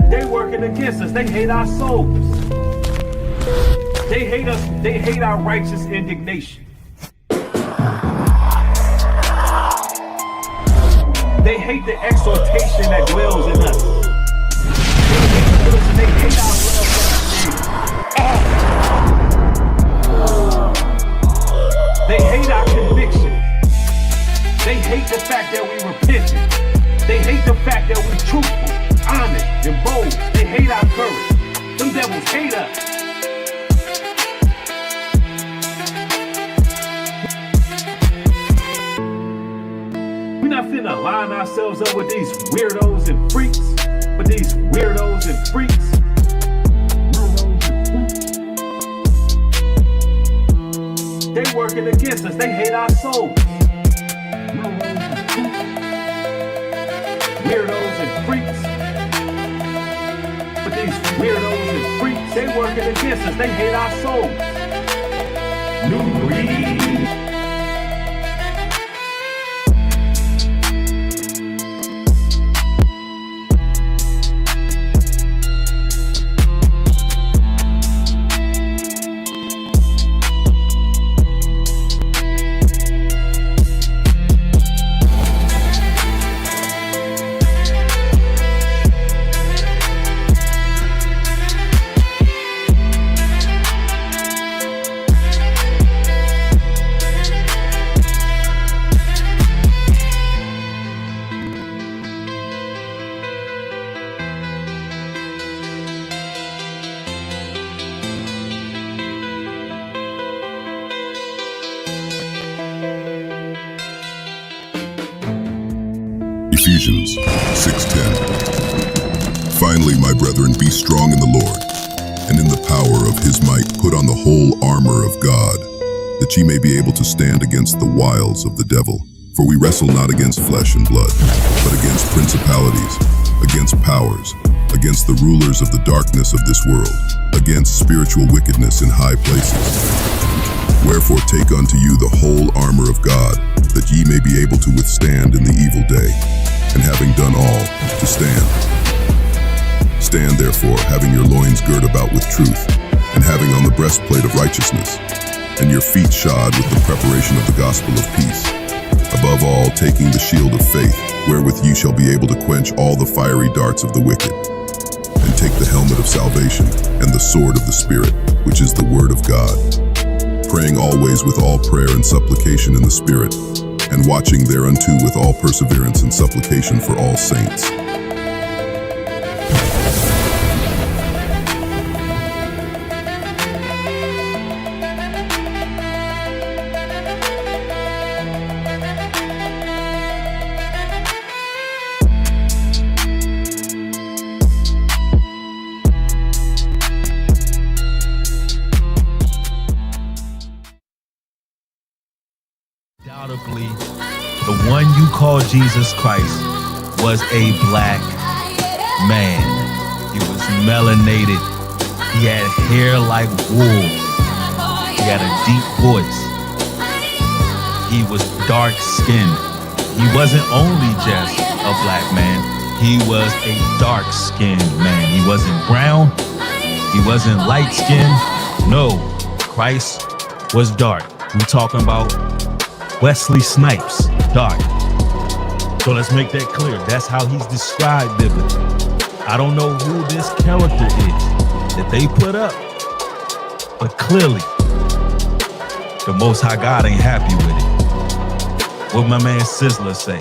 They working against us. They hate our souls. They hate us. They hate our righteous indignation. They hate the exhortation that dwells in us. They hate our love. They hate our conviction. They hate the fact that we repentant. They hate the fact that we truthful, honest, and bold. They hate our courage. Them devils hate us. We're not finna line ourselves up with these weirdos and freaks. With these weirdos and freaks. They working against us. They hate our souls. Weirdos and freaks. But these weirdos and freaks, they working against us. They hate our souls. New breed. Ephesians 6:10. Finally, my brethren, be strong in the Lord, and in the power of his might put on the whole armor of God, that ye may be able to stand against the wiles of the devil. For we wrestle not against flesh and blood, but against principalities, against powers, against the rulers of the darkness of this world, against spiritual wickedness in high places. Wherefore take unto you the whole armor of God, that ye may be able to withstand in the evil day, and having done all, to stand. Stand therefore, having your loins girt about with truth, and having on the breastplate of righteousness, and your feet shod with the preparation of the gospel of peace. Above all, taking the shield of faith, wherewith ye shall be able to quench all the fiery darts of the wicked, and take the helmet of salvation, and the sword of the Spirit, which is the word of God. Praying always with all prayer and supplication in the Spirit, and watching thereunto with all perseverance and supplication for all saints. Undoubtedly, the one you call Jesus Christ was a black man. He was melanated. He had hair like wool. He had a deep voice. He was dark-skinned. He wasn't only just a black man. He was a dark-skinned man. He wasn't brown. He wasn't light-skinned. No, Christ was dark. We're talking about Wesley Snipes, dark. So let's make that clear. That's how he's described biblically. I don't know who this character is that they put up, but clearly the Most High God ain't happy with it. What my man Sizzler say?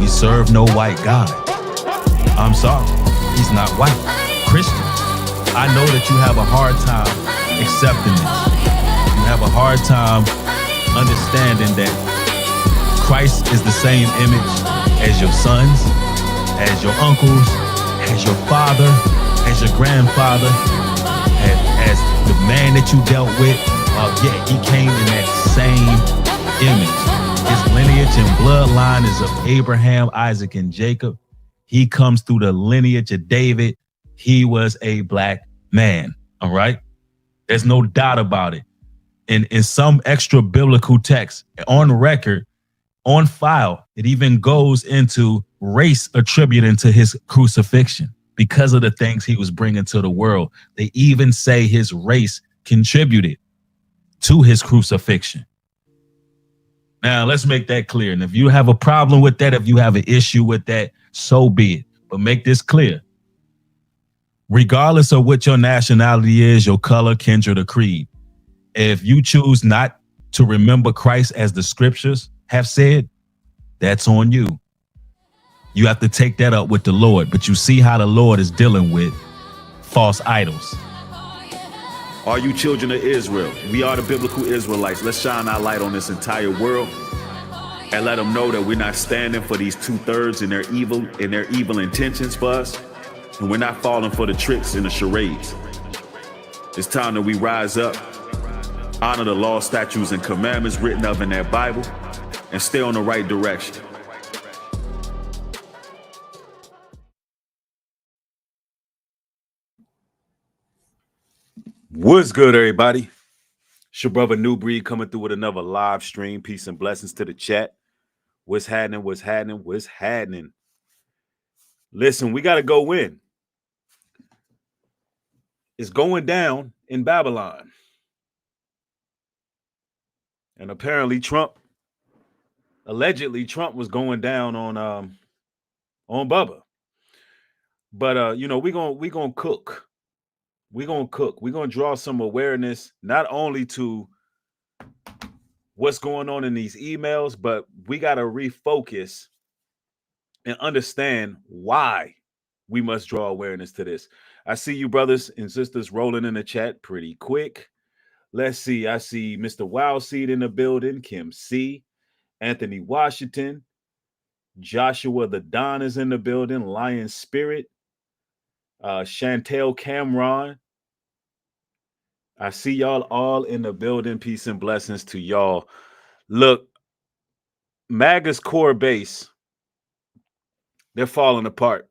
We serve no white God. I'm sorry, he's not white. Christians, I know that you have a hard time accepting this. You have a hard time understanding that Christ is the same image as your sons, as your uncles, as your father, as your grandfather, as the man that you dealt with. Yeah, he came in that same image. His lineage and bloodline is of Abraham, Isaac, and Jacob. He comes through the lineage of David. He was a black man, all right? There's no doubt about it. In some extra biblical text, on record, on file. It even goes into race attributing to his crucifixion because of the things he was bringing to the world. They even say his race contributed to his crucifixion. Now, let's make that clear. And if you have a problem with that, if you have an issue with that, so be it. But make this clear. Regardless of what your nationality is, your color, kindred, or creed, if you choose not to remember Christ as the scriptures have said, that's on you. You have to take that up with the Lord. But you see how the Lord is dealing with false idols. Are you children of Israel? We are the biblical Israelites. Let's shine our light on this entire world and let them know that we're not standing for these 2/3 and their evil intentions for us. And we're not falling for the tricks and the charades. It's time that we rise up, honor the law, statutes, and commandments written up in that Bible, and stay on the right direction. What's good, everybody? It's your brother New Breed coming through with another live stream. Peace and blessings to the chat. What's happening? What's happening? What's happening? Listen, we got to go win. It's going down in Babylon. And apparently allegedly Trump was going down on BUBBA. But we're gonna cook. We're going to cook. We're going to draw some awareness, not only to what's going on in these emails, but we got to refocus and understand why we must draw awareness to this. I see you brothers and sisters rolling in the chat pretty quick. Let's see. I see Mr. Wildseed in the building, Kim C, Anthony Washington, Joshua the Don is in the building, Lion Spirit, Chantel Cameron. I see y'all all in the building. Peace and blessings to y'all. Look, Maga's core base, they're falling apart.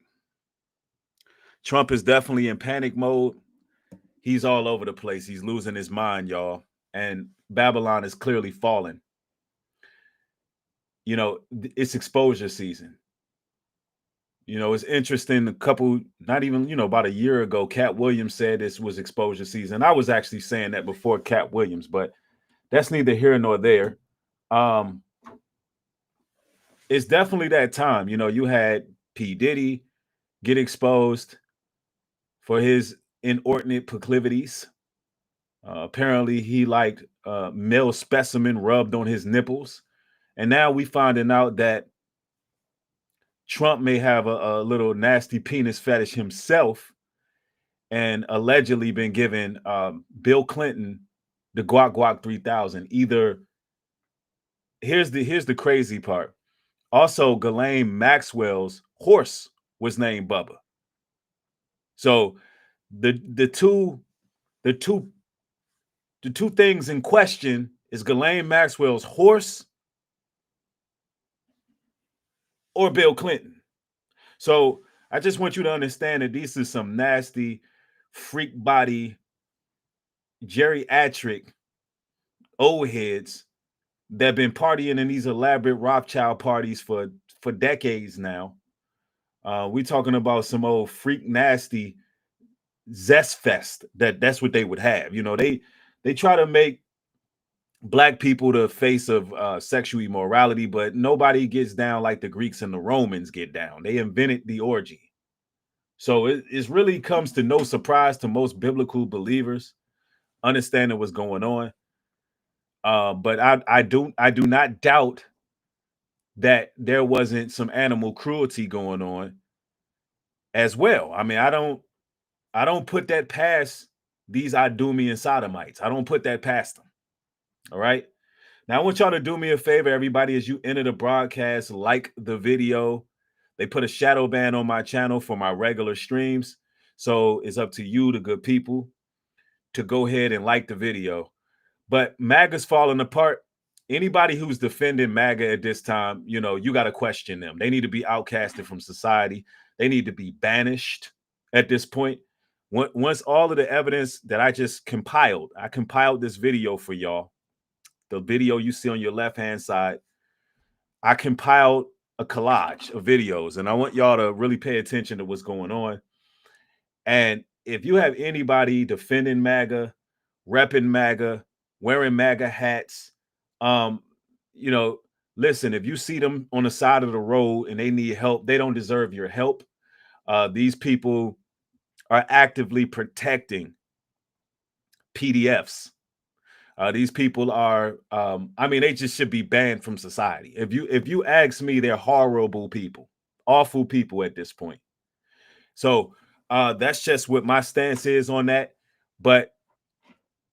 Trump is definitely in panic mode. He's all over the place. He's losing his mind, y'all. And Babylon is clearly falling. You know, it's exposure season. You know, it's interesting. About a year ago, Cat Williams said this was exposure season. I was actually saying that before Cat Williams, but that's neither here nor there. It's definitely that time. You know, you had P. Diddy get exposed for his inordinate proclivities. Apparently, he liked male specimen rubbed on his nipples. And now we finding out that Trump may have a little nasty penis fetish himself and allegedly been given Bill Clinton the Guac 3000. Here's the crazy part. Also, Ghislaine Maxwell's horse was named Bubba. So the two things in question is Ghislaine Maxwell's horse or Bill Clinton. So I just want you to understand that these are some nasty freak body geriatric old heads that have been partying in these elaborate Rothschild parties for decades now. We're talking about some old freak nasty zest fest. That's what they would have. You know, they try to make Black people the face of sexual immorality, but nobody gets down like the Greeks and the Romans get down. They invented the orgy. So it really comes to no surprise to most biblical believers understanding what's going on. But I do not doubt that there wasn't some animal cruelty going on as well. I mean, I don't put that past these Idumean sodomites. I don't put that past them. All right. Now, I want y'all to do me a favor, everybody, as you enter the broadcast, like the video. They put a shadow ban on my channel for my regular streams. So it's up to you, the good people, to go ahead and like the video. But MAGA's falling apart. Anybody who's defending MAGA at this time, you know, you got to question them. They need to be outcasted from society. They need to be banished at this point. Once all of the evidence that I just compiled, I compiled this video for y'all. The video you see on your left-hand side, I compiled a collage of videos, and I want y'all to really pay attention to what's going on. And if you have anybody defending MAGA, repping MAGA, wearing MAGA hats, you know, listen, if you see them on the side of the road and they need help, they don't deserve your help. These people are actively protecting PDFs. These people are, I mean, they just should be banned from society. If you ask me, they're horrible people, awful people at this point. So that's just what my stance is on that. But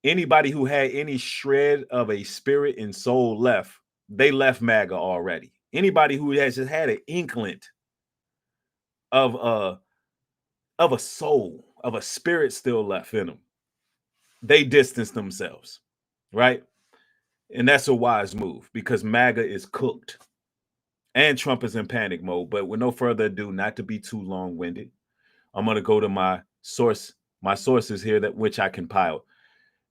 anybody who had any shred of a spirit and soul left, they left MAGA already. Anybody who has just had an inkling of a soul, of a spirit still left in them, they distance themselves, right? And that's a wise move because MAGA is cooked and Trump is in panic mode. But with no further ado, not to be too long-winded, I'm going to go to my sources here that which I compiled,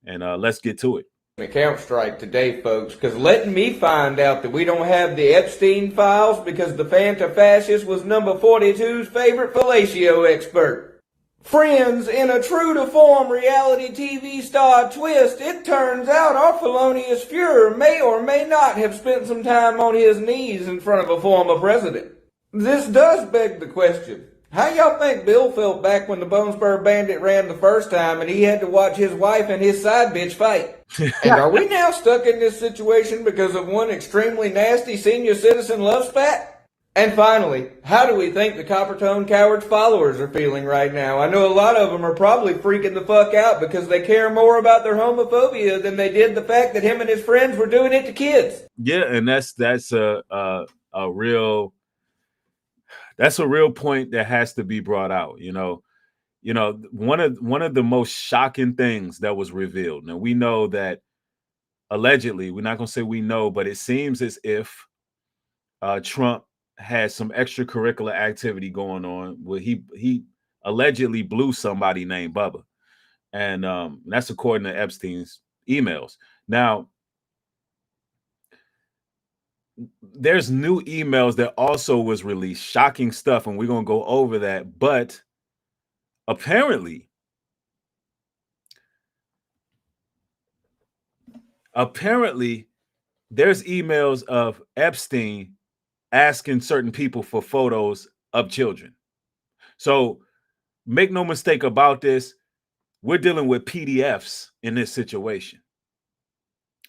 and let's get to it. Account strike today, folks, because letting me find out that we don't have the Epstein files because the Fanta-fascist was number 42's favorite fellatio expert. Friends, in a true-to-form reality TV star twist, it turns out our felonious Fuhrer may or may not have spent some time on his knees in front of a former president. This does beg the question. How y'all think Bill felt back when the Bone Spur Bandit ran the first time and he had to watch his wife and his side bitch fight? And are we now stuck in this situation because of one extremely nasty senior citizen love spat? And finally, how do we think the Coppertone Coward's followers are feeling right now? I know a lot of them are probably freaking the fuck out because they care more about their homophobia than they did the fact that him and his friends were doing it to kids. Yeah, and that's a real point that has to be brought out. You know, one of the most shocking things that was revealed. Now we know that allegedly, we're not going to say we know, but it seems as if Trump had some extracurricular activity going on where he allegedly blew somebody named Bubba, and that's according to Epstein's emails. Now, there's new emails that also was released, shocking stuff, and we're going to go over that. But apparently there's emails of Epstein asking certain people for photos of children. So make no mistake about this, we're dealing with PDFs in this situation.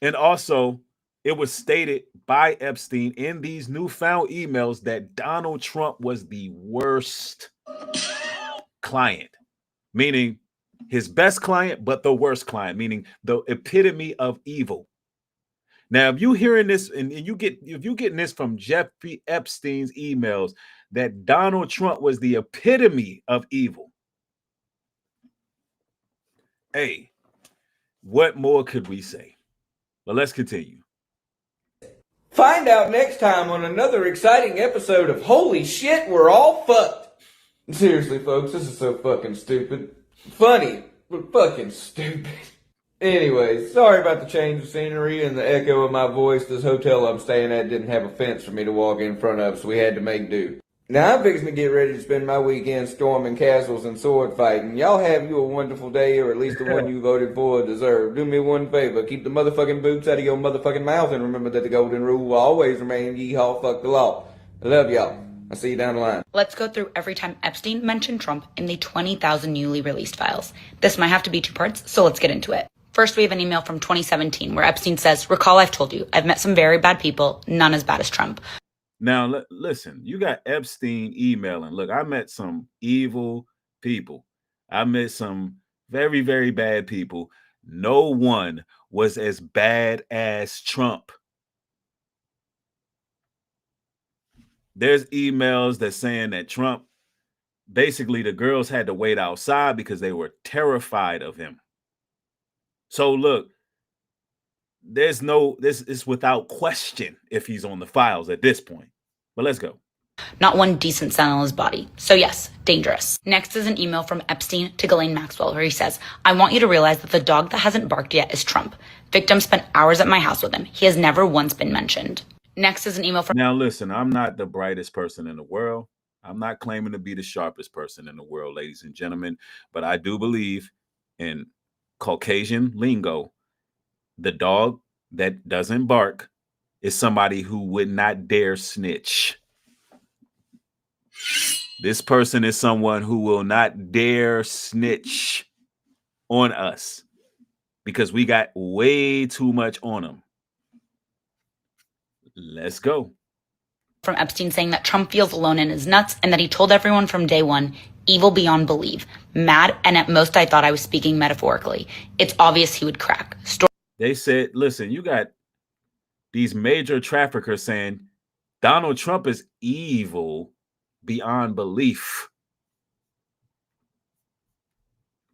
And also, it was stated by Epstein in these newfound emails that Donald Trump was the worst client, meaning his best client, but the worst client, meaning the epitome of evil. Now, if you're hearing this and if you're getting this from Jeffrey Epstein's emails that Donald Trump was the epitome of evil, hey, what more could we say? But let's continue. Find out next time on another exciting episode of Holy Shit, We're All Fucked. Seriously, folks, this is so fucking stupid. Funny, but fucking stupid. Anyways, sorry about the change of scenery and the echo of my voice. This hotel I'm staying at didn't have a fence for me to walk in front of, so we had to make do. Now I'm fixing to get ready to spend my weekend storming castles and sword fighting. Y'all have you a wonderful day, or at least the one you voted for deserve. Do me one favor, keep the motherfucking boots out of your motherfucking mouth, and remember that the golden rule will always remain yeehaw fuck the law. I love y'all. I'll see you down the line. Let's go through every time Epstein mentioned Trump in the 20,000 newly released files. This might have to be 2 parts, so let's get into it. First, we have an email from 2017 where Epstein says, "Recall I've told you, I've met some very bad people, none as bad as Trump." Now, listen, you got Epstein emailing. Look, I met some evil people. I met some very, very bad people. No one was as bad as Trump. There's emails that saying that Trump, basically the girls had to wait outside because they were terrified of him. So look, this is without question if he's on the files at this point. But let's go. Not one decent cell in his body. So yes, dangerous. Next is an email from Epstein to Ghislaine Maxwell where he says, "I want you to realize that the dog that hasn't barked yet is Trump. Victim spent hours at my house with him. He has never once been mentioned." Next is an email from... Now, listen, I'm not the brightest person in the world. I'm not claiming to be the sharpest person in the world, ladies and gentlemen, but I do believe in Caucasian lingo. The dog that doesn't bark is somebody who would not dare snitch. This person is someone who will not dare snitch on us because we got way too much on them. Let's go. From Epstein saying that Trump feels alone in his nuts and that he told everyone from day one, evil beyond belief, mad, and at most I thought I was speaking metaphorically. It's obvious he would crack. They said, listen, you got these major traffickers saying Donald Trump is evil beyond belief.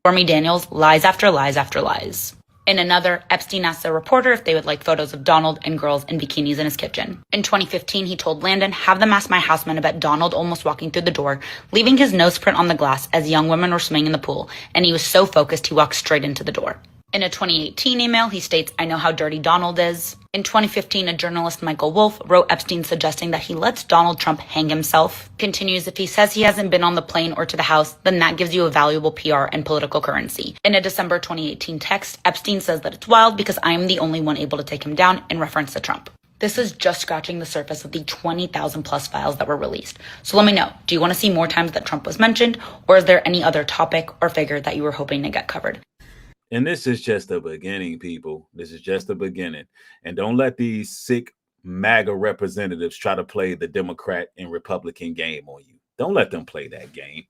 Stormy Daniels, lies after lies after lies. In another, Epstein asked a reporter if they would like photos of Donald and girls in bikinis in his kitchen. In 2015, he told Landon, have them ask my houseman about Donald almost walking through the door, leaving his nose print on the glass as young women were swimming in the pool, and he was so focused he walked straight into the door. In a 2018 email, he states, I know how dirty Donald is. In 2015, a journalist, Michael Wolff, wrote Epstein suggesting that he lets Donald Trump hang himself. Continues, if he says he hasn't been on the plane or to the house, then that gives you a valuable PR and political currency. In a December 2018 text, Epstein says that it's wild because I am the only one able to take him down in reference to Trump. This is just scratching the surface of the 20,000 plus files that were released. So let me know, do you want to see more times that Trump was mentioned, or is there any other topic or figure that you were hoping to get covered? And this is just the beginning, people. This is just the beginning. And don't let these sick MAGA representatives try to play the Democrat and Republican game on you. Don't let them play that game.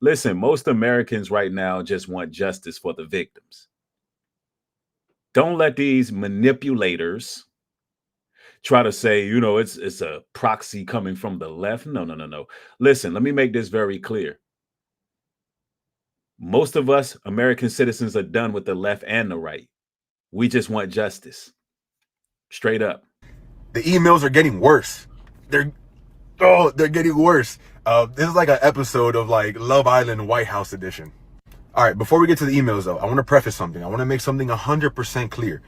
Listen, most Americans right now just want justice for the victims. Don't let these manipulators try to say, you know, it's a proxy coming from the left. No. Listen, let me make this very clear. Most of us American citizens are done with the left and the right. We just want justice. Straight up. The emails are getting worse. They're getting worse. This is like an episode of like Love Island White House edition. All right, before we get to the emails though, I want to preface something. I want to make something 100% clear.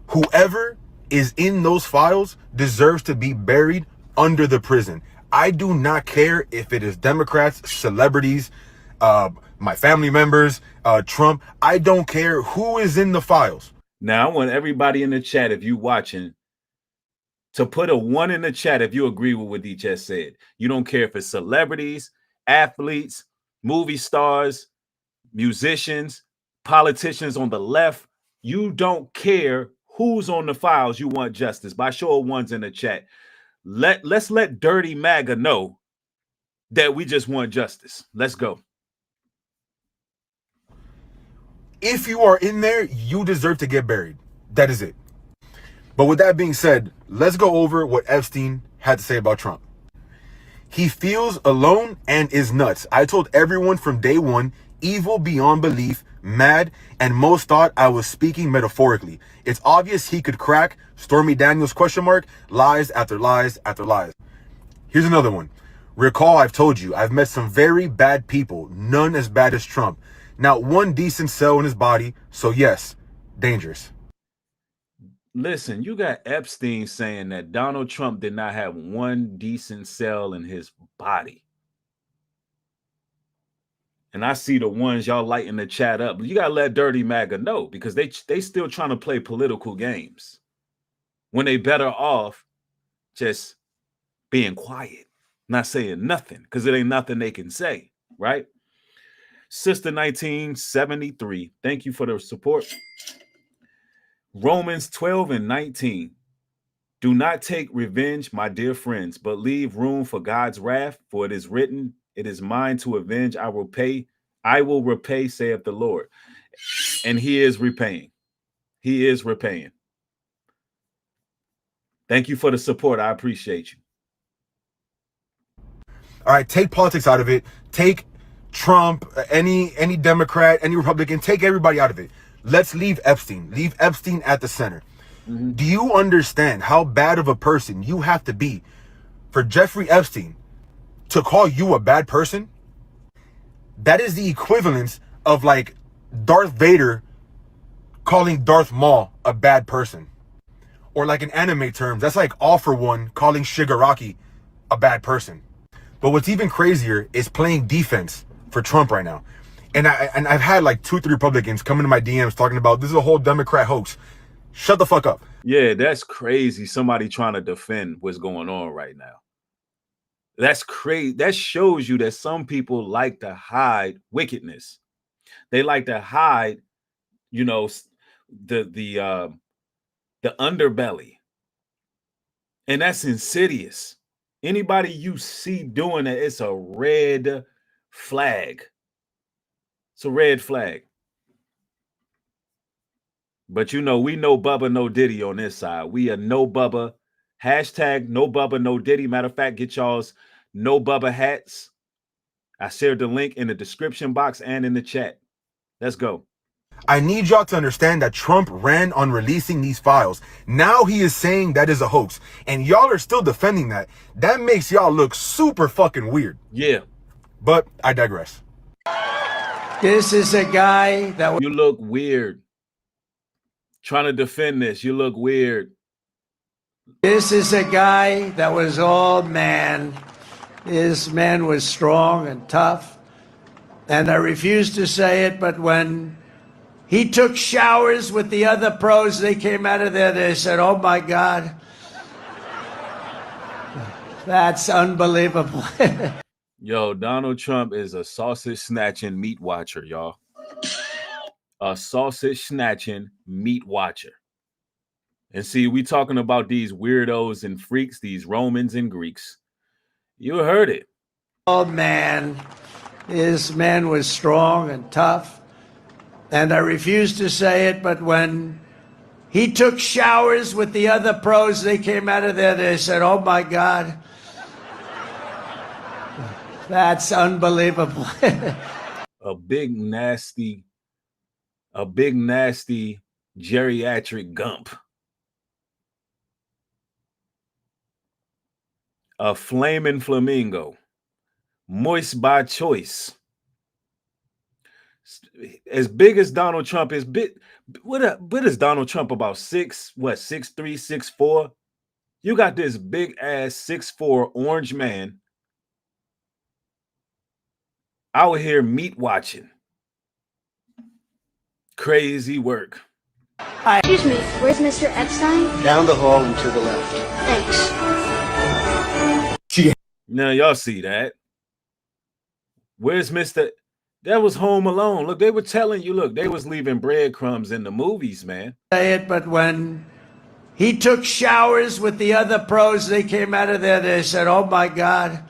Whoever is in those files deserves to be buried under the prison. I do not care if it is Democrats, celebrities, my family members, Trump. I don't care who is in the files. Now, I want everybody in the chat, if you watching, to put a 1 in the chat if you agree with what he just said. You don't care if it's celebrities, athletes, movie stars, musicians, politicians on the left. You don't care who's on the files. You want justice. By show of 1s in the chat. Let's let Dirty MAGA know that we just want justice. Let's go. If you are in there, you deserve to get buried. That is it. But with that being said, let's go over what Epstein had to say about Trump. He feels alone and is nuts. I told everyone from day one, evil beyond belief, mad, and most thought I was speaking metaphorically. It's obvious he could crack. Stormy Daniels ? Lies after lies after lies. Here's another one. Recall, I've told you, I've met some very bad people, none as bad as Trump. Not one decent cell in his body, so yes, dangerous. Listen, you got Epstein saying that Donald Trump did not have one decent cell in his body. And I see the ones y'all lighting the chat up. You got to let Dirty MAGA know, because they still trying to play political games when they better off just being quiet, not saying nothing, because it ain't nothing they can say, right? Sister 1973, thank you for the support. Romans 12:19. Do not take revenge, my dear friends, but leave room for God's wrath, for it is written, it is mine to avenge, I will repay, saith the Lord. And he is repaying. He is repaying. Thank you for the support. I appreciate you. All right, take politics out of it. Take Trump, any Democrat, any Republican, take everybody out of it. Let's leave Epstein. Leave Epstein at the center. Mm-hmm. Do you understand how bad of a person you have to be for Jeffrey Epstein to call you a bad person? That is the equivalence of like Darth Vader calling Darth Maul a bad person. Or like in anime terms, that's like All For One calling Shigaraki a bad person. But what's even crazier is playing defense for Trump right now. And I've had like 2-3 Republicans come into my DMs talking about this is a whole Democrat hoax. Shut the fuck up. Yeah, that's crazy. Somebody trying to defend what's going on right now. That's crazy. That shows you that some people like to hide wickedness. They like to hide, you know, the underbelly. And that's insidious. Anybody you see doing that, it's a red flag. It's a red flag. But you know, we know Bubba, no Diddy on this side. We are no Bubba. Hashtag no Bubba, no Diddy. Matter of fact, get y'all's no Bubba hats. I shared the link in the description box and in the chat. Let's go. I need y'all to understand that Trump ran on releasing these files. Now he is saying that is a hoax. And y'all are still defending that. That makes y'all look super fucking weird. Yeah. But I digress. This is a guy that... You look weird. Trying to defend this. You look weird. This is a guy that was all man. His man was strong and tough. And I refuse to say it, but when he took showers with the other pros, they came out of there, they said, oh my God. That's unbelievable. Yo, Donald Trump is a sausage snatching meat watcher, y'all. A sausage snatching meat watcher. And see, we talking about these weirdos and freaks, these Romans and Greeks. You heard it. Oh man, his man was strong and tough. And I refuse to say it, but when he took showers with the other pros, they came out of there, they said, oh my God. That's unbelievable. A big nasty geriatric gump. A flaming flamingo. Moist by choice. As big as Donald Trump is, what is Donald Trump about? 6'3", 6'4"? You got this big ass 6'4" orange man out here meat watching. Crazy work. Excuse me, where's Mr. Epstein? Down the hall and to the left. Thanks. Now y'all see that. Where's Mr. That was Home Alone. Look, they were telling you, look, they was leaving breadcrumbs in the movies, man. Say it, but when he took showers with the other pros, they came out of there, they said, oh my God.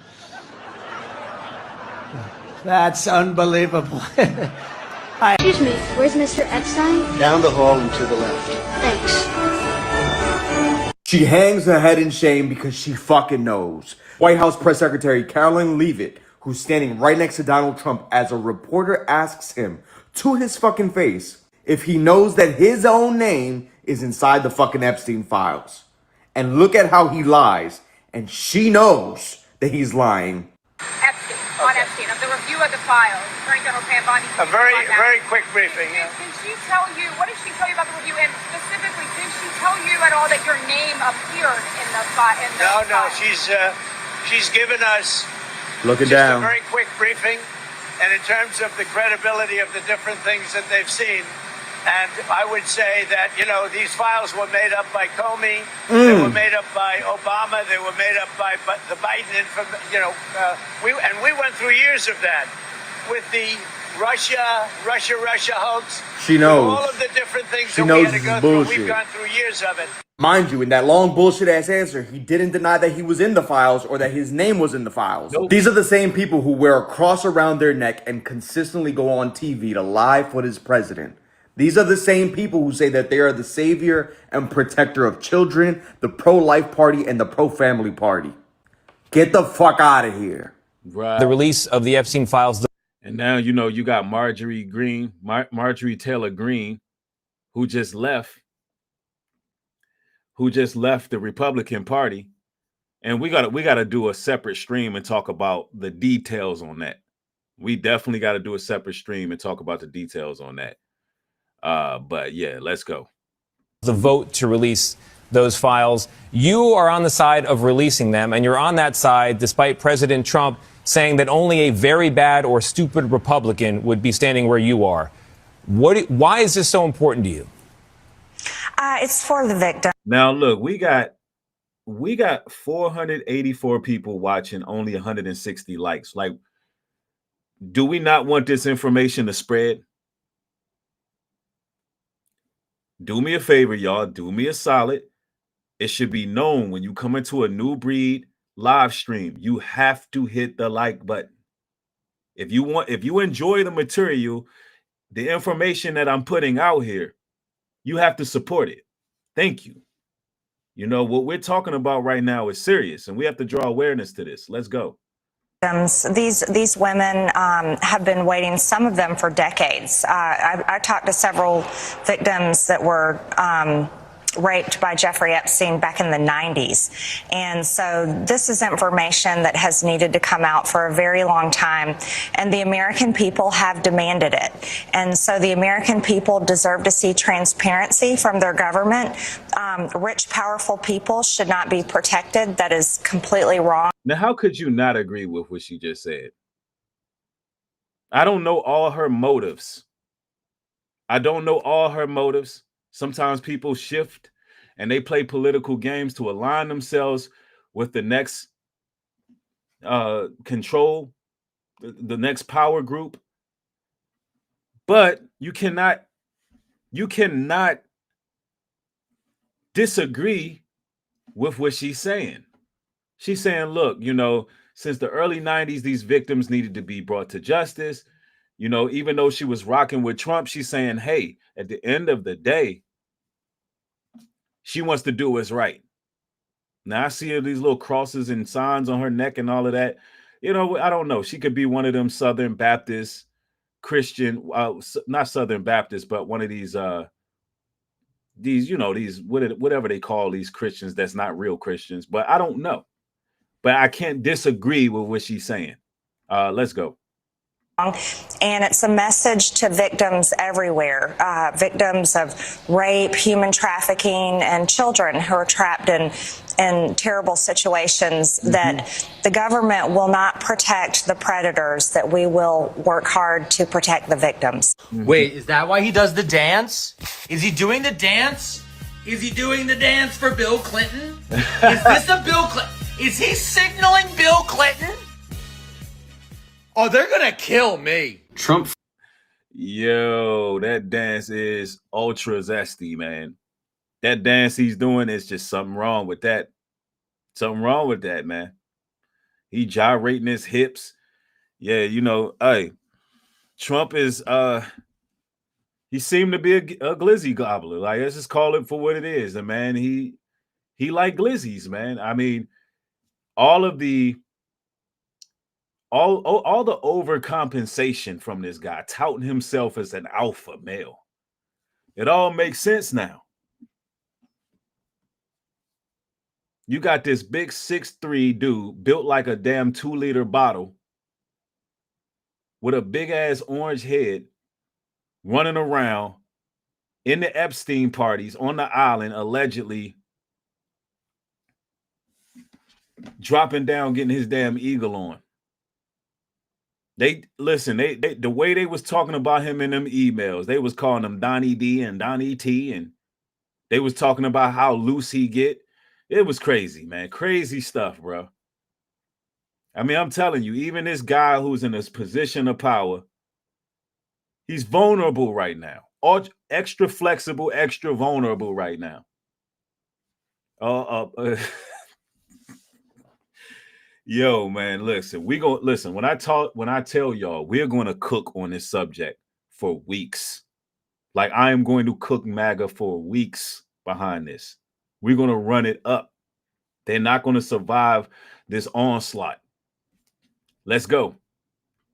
That's unbelievable. Excuse me, where's Mr. Epstein? Down the hall and to the left. Thanks. She hangs her head in shame because she fucking knows. White House Press Secretary Caroline Leavitt, who's standing right next to Donald Trump as a reporter asks him to his fucking face if he knows that his own name is inside the fucking Epstein files. And look at how he lies. And she knows that he's lying. Epstein, on Epstein, of the review of the files. Attorney General Pam Bondi. A very quick briefing. Did she tell you, what did she tell you about the review? And specifically, did she tell you at all that your name appeared in the file? No, she's given us Looking just down. a very quick briefing. And in terms of the credibility of the different things that they've seen, and I would say that, you know, these files were made up by Comey, they were made up by Obama, they were made up by the Biden, we went through years of that with the Russia hoax. She knows. All of the different things She that knows we had to this go is through. bullshit. We've gone through years of it. Mind you, in that long bullshit ass answer, he didn't deny that he was in the files or that his name was in the files. Nope. These are the same people who wear a cross around their neck and consistently go on TV to lie for this president. These are the same people who say that they are the savior and protector of children, the pro-life party, and the pro-family party. Get the fuck out of here. Right. The release of the Epstein files. And now, you know, you got Marjorie Taylor Greene, who just left the Republican Party. And we gotta do a separate stream and talk about the details on that. We definitely got to do a separate stream and talk about the details on that. But yeah, let's go. The vote to release those files. You are on the side of releasing them, and you're on that side despite President Trump saying that only a very bad or stupid Republican would be standing where you are. Why is this so important to you? It's for the victim. Now, look, we got 484 people watching, only 160 likes. Like, do we not want this information to spread? Do me a favor, y'all. Do me a solid. It should be known when you come into a New Breed live stream, you have to hit the like button. If you enjoy the material, the information that I'm putting out here, you have to support it. Thank you. You know, what we're talking about right now is serious, and we have to draw awareness to this. Let's go. These women have been waiting, some of them for decades. I talked to several victims that were raped by Jeffrey Epstein back in the 90s. And so this is information that has needed to come out for a very long time. And the American people have demanded it. And so the American people deserve to see transparency from their government. Rich, powerful people should not be protected. That is completely wrong. Now, how could you not agree with what she just said? I don't know all her motives. Sometimes people shift and they play political games to align themselves with the next control, the next power group. But you cannot disagree with what she's saying. She's saying, look, you know, since the early 90s, these victims needed to be brought to justice. You know, even though she was rocking with Trump, she's saying, hey, at the end of the day, she wants to do what's right. Now, I see these little crosses and signs on her neck and all of that. You know, I don't know. She could be one of them Southern Baptist Christian, not Southern Baptist, but one of these, you know, these, whatever they call these Christians that's not real Christians. But I don't know. But I can't disagree with what she's saying. Let's go. And it's a message to victims everywhere, victims of rape, human trafficking, and children who are trapped in terrible situations, that the government will not protect the predators, that we will work hard to protect the victims. Wait, is that why he does the dance? Is he doing the dance? Is he doing the dance for Bill Clinton? Is this a Bill Clinton? Is he signaling Bill Clinton? Oh, they're gonna kill me. Trump. Yo, that dance is ultra zesty, man. That dance he's doing is just something wrong with that. Something wrong with that, man. He gyrating his hips. Yeah, you know, hey, Trump is he seemed to be a glizzy gobbler. Like, let's just call it for what it is. And man, he like glizzies, man. I mean, all the overcompensation from this guy, touting himself as an alpha male. It all makes sense now. You got this big 6'3" dude built like a damn 2-liter bottle with a big ass orange head running around in the Epstein parties on the island, allegedly dropping down, getting his damn eagle on. They listen, they the way they was talking about him in them emails, they was calling him Donnie D and Donnie T, and they was talking about how loose he get. It was crazy, man. Crazy stuff, bro. I mean, I'm telling you, even this guy who's in this position of power, he's vulnerable right now. All extra flexible, extra vulnerable right now. Yo, man, listen, when I tell y'all, we're going to cook on this subject for weeks. Like, I am going to cook MAGA for weeks behind this. We're going to run it up. They're not going to survive this onslaught. Let's go.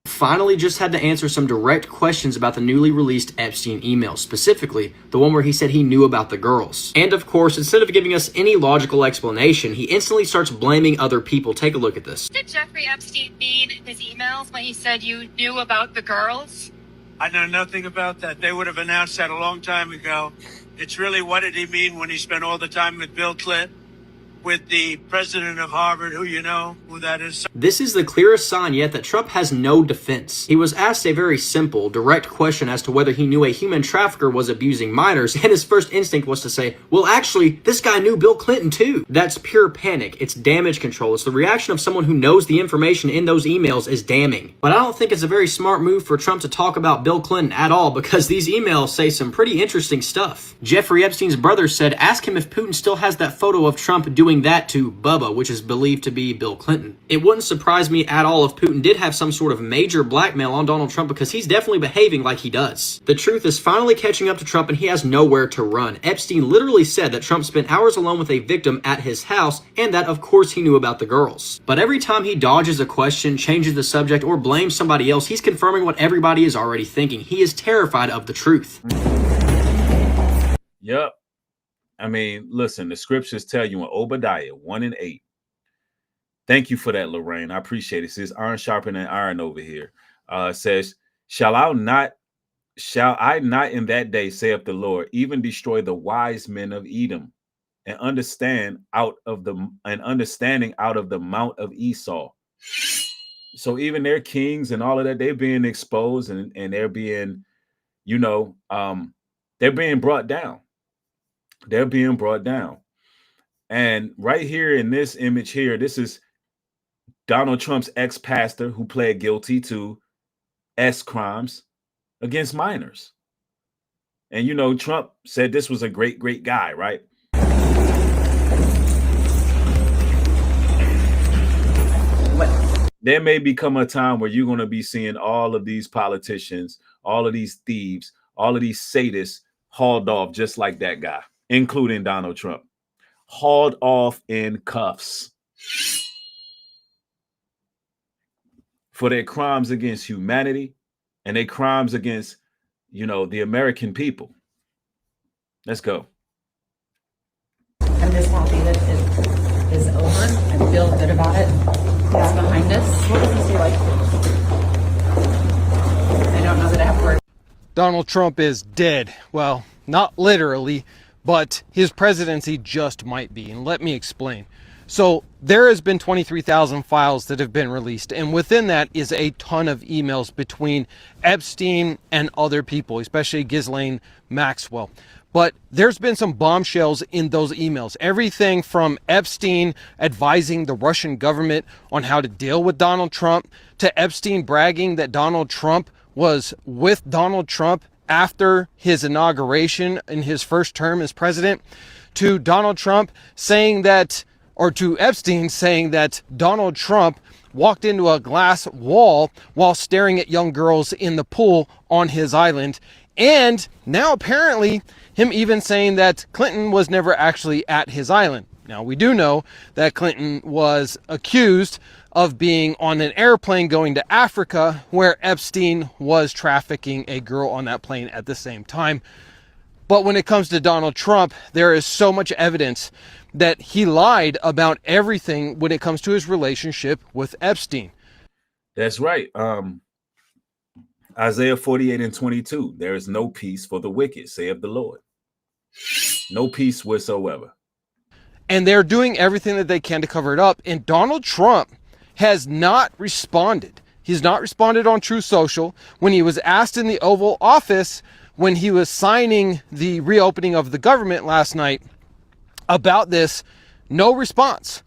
Finally just had to answer some direct questions about the newly released Epstein emails, specifically the one where he said he knew about the girls. And of course, instead of giving us any logical explanation, he instantly starts blaming other people. Take a look at this. Did Jeffrey Epstein mean in his emails when he said you knew about the girls? I know nothing about that. They would have announced that a long time ago. It's really, what did he mean when he spent all the time with Bill Clinton, with the president of Harvard, who you know who that is? This is the clearest sign yet that Trump has no defense. He was asked a very simple, direct question as to whether he knew a human trafficker was abusing minors, and his first instinct was to say, well, actually, this guy knew Bill Clinton too. That's pure panic. It's damage control. It's the reaction of someone who knows the information in those emails is damning. But I don't think it's a very smart move for Trump to talk about Bill Clinton at all, because these emails say some pretty interesting stuff. Jeffrey Epstein's brother said, ask him if Putin still has that photo of Trump doing that to BUBBA, which is believed to be Bill Clinton. It wouldn't surprise me at all if Putin did have some sort of major blackmail on Donald Trump, because he's definitely behaving like he does. The truth is finally catching up to Trump, and he has nowhere to run. Epstein literally said that Trump spent hours alone with a victim at his house, and that of course he knew about the girls. But every time he dodges a question, changes the subject, or blames somebody else, he's confirming what everybody is already thinking. He is terrified of the truth. Yep. I mean, listen, the scriptures tell you in Obadiah 1:8. Thank you for that, Lorraine. I appreciate it. It says iron sharpening iron over here. It says, shall I not in that day, saith the Lord, even destroy the wise men of Edom, and understanding out of the mount of Esau. So even their kings and all of that, they're being exposed, and they're being, they're being brought down. They're being brought down. And right here in this image here, this is Donald Trump's ex-pastor who pled guilty to S crimes against minors. And, Trump said this was a great, great guy, right? There may become a time where you're going to be seeing all of these politicians, all of these thieves, all of these sadists hauled off just like that guy, including Donald Trump, hauled off in cuffs for their crimes against humanity and their crimes against, the American people. Let's go. I'm just happy that it is over. I feel good about it. It's behind us. What does this feel like? I don't know that I have words. Donald Trump is dead. Well, not literally, but his presidency just might be. And let me explain. So there has been 23,000 files that have been released, and within that is a ton of emails between Epstein and other people, especially Ghislaine Maxwell. But there's been some bombshells in those emails. Everything from Epstein advising the Russian government on how to deal with Donald Trump, to Epstein bragging that Donald Trump was with Donald Trump after his inauguration in his first term as president, to Donald Trump saying that, or to Epstein saying that Donald Trump walked into a glass wall while staring at young girls in the pool on his island. And now apparently him even saying that Clinton was never actually at his island. Now we do know that Clinton was accused of being on an airplane going to Africa, where Epstein was trafficking a girl on that plane at the same time. But when it comes to Donald Trump, there is so much evidence that he lied about everything when it comes to his relationship with Epstein. That's right. Isaiah 48:22. There is no peace for the wicked, saith the Lord. No peace whatsoever. And they're doing everything that they can to cover it up. And Donald Trump has not responded. He's not responded on Truth Social. When he was asked in the Oval Office, when he was signing the reopening of the government last night about this, no response.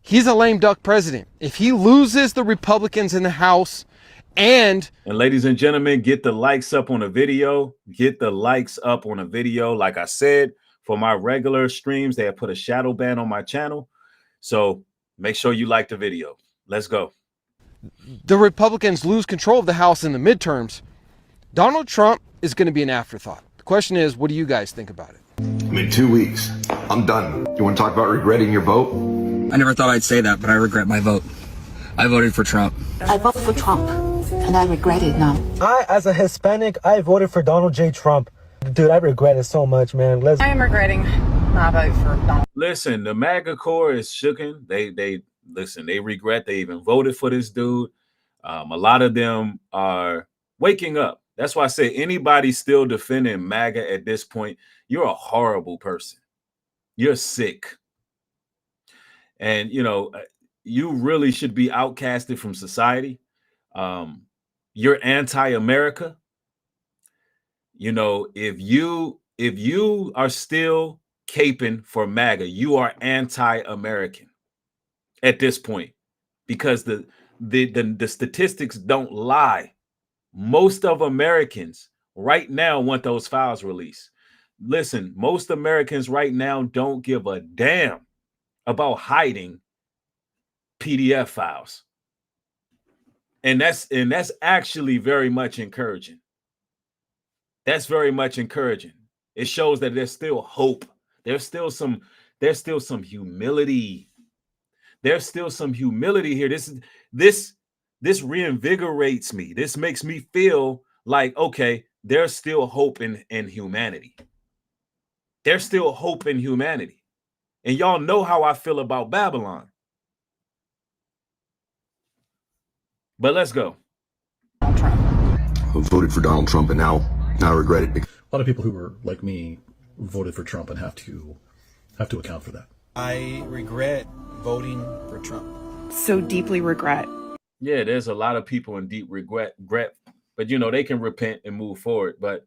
He's a lame duck president. If he loses the Republicans in the House, and ladies and gentlemen, get the likes up on the video. Get the likes up on the video. Like I said, for my regular streams, they have put a shadow ban on my channel. So make sure you like the video. Let's go. The Republicans lose control of the House in the midterms. Donald Trump is going to be an afterthought. The question is, what do you guys think about it? I'm in 2 weeks. I'm done. You want to talk about regretting your vote? I never thought I'd say that, but I regret my vote. I voted for Trump. I voted for Trump, and I regret it now. As a Hispanic, I voted for Donald J. Trump. Dude, I regret it so much, man. I am regretting my vote for Donald. Listen, the MAGA core is shooken. They regret they even voted for this dude. A lot of them are waking up. That's why I say anybody still defending MAGA at this point, you're a horrible person. You're sick. And, you really should be outcasted from society. You're anti-America. If you are still caping for MAGA, you are anti-American at this point, because the statistics don't lie. Most of Americans right now want those files released. Listen, most Americans right now don't give a damn about hiding PDF files. And that's actually very much encouraging. That's very much encouraging. It shows that there's still hope. There's still some humility. There's still some humility here. This reinvigorates me. This makes me feel like, okay, there's still hope in humanity. There's still hope in humanity. And y'all know how I feel about Babylon. But let's go. I voted for Donald Trump and now I regret it. A lot of people who were like me voted for Trump and have to account for that. I regret voting for Trump. So deeply regret. Yeah, there's a lot of people in deep regret, but they can repent and move forward. But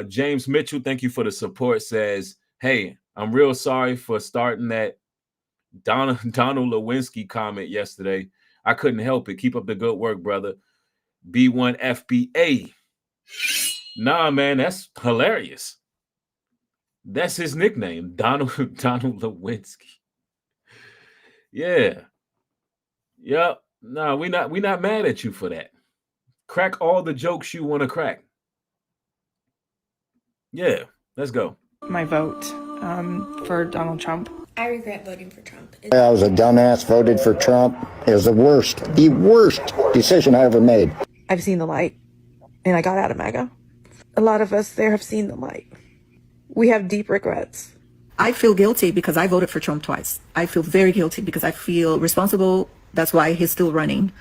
James Mitchell, thank you for the support, says, hey, I'm real sorry for starting that Donald Lewinsky comment yesterday. I couldn't help it. Keep up the good work, brother. B1 FBA. Nah, man, that's hilarious. That's his nickname, Donald Lewinsky. Yeah. Yep. No, we not mad at you for that. Crack all the jokes you want to crack. Yeah, let's go. My vote for Donald Trump. I regret voting for Trump. I was a dumbass, voted for Trump. It was the worst decision I ever made. I've seen the light, and I got out of MAGA. A lot of us there have seen the light. We have deep regrets. I feel guilty because I voted for Trump twice. I feel very guilty because I feel responsible. That's why he's still running.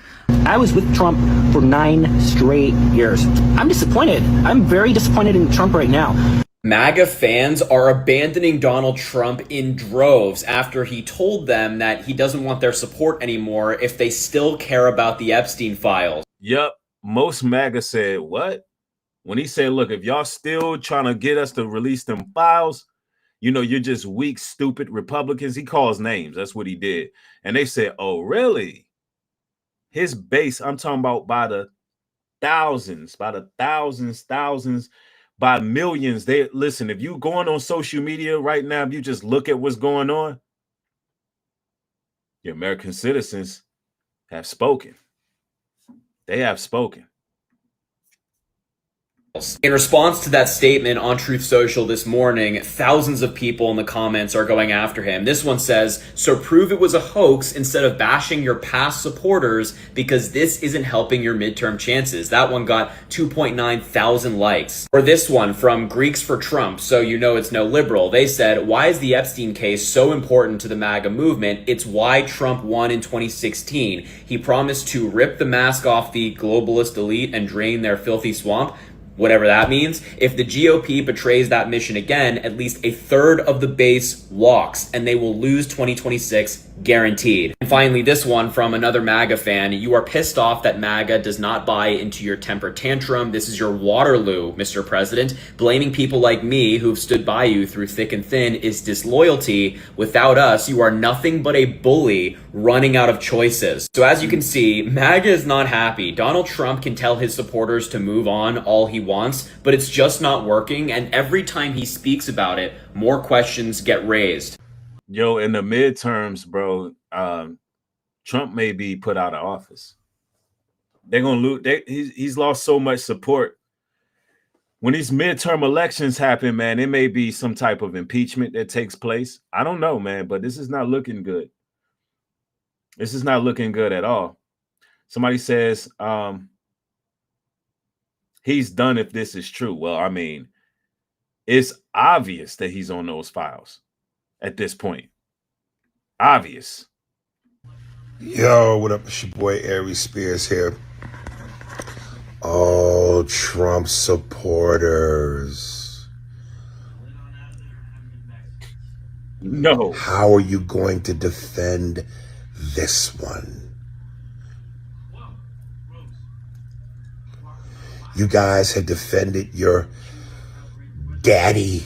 I was with Trump for 9 straight years. I'm disappointed. I'm very disappointed in Trump right now. MAGA fans are abandoning Donald Trump in droves after he told them that he doesn't want their support anymore if they still care about the Epstein files. Yep. Most MAGA said, what? When he said, look, if y'all still trying to get us to release them files, you're just weak, stupid Republicans. He calls names. That's what he did. And they said, oh, really? His base, I'm talking about by the thousands, by millions. They listen, if you going on social media right now, if you just look at what's going on, the American citizens have spoken. They have spoken. In response to that statement on Truth Social this morning, thousands of people in the comments are going after him. This one says, so prove it was a hoax instead of bashing your past supporters because this isn't helping your midterm chances. That one got 2.9 thousand likes. Or this one from Greeks for Trump, so you know it's no liberal. They said, why is the Epstein case so important to the MAGA movement? It's why Trump won in 2016. He promised to rip the mask off the globalist elite and drain their filthy swamp. Whatever that means. If the GOP betrays that mission again, at least a third of the base walks, and they will lose 2026 guaranteed. And finally, this one from another MAGA fan. You are pissed off that MAGA does not buy into your temper tantrum. This is your Waterloo, Mr. President. Blaming people like me who've stood by you through thick and thin is disloyalty. Without us, you are nothing but a bully running out of choices. So as you can see, MAGA is not happy. Donald Trump can tell his supporters to move on all he wants, but it's just not working. And every time he speaks about it, more questions get raised. Yo, in the midterms, bro, Trump may be put out of office. They're gonna lose. He's lost so much support. When these midterm elections happen, man, it may be some type of impeachment that takes place. I don't know, man, but this is not looking good. This is not looking good at all. Somebody says he's done if this is true. Well, I mean, it's obvious that he's on those files at this point. Obvious. Yo, what up? It's your boy Aries Spears here. Oh Donald Trump supporters. No. How are you going to defend this one? You guys have defended your daddy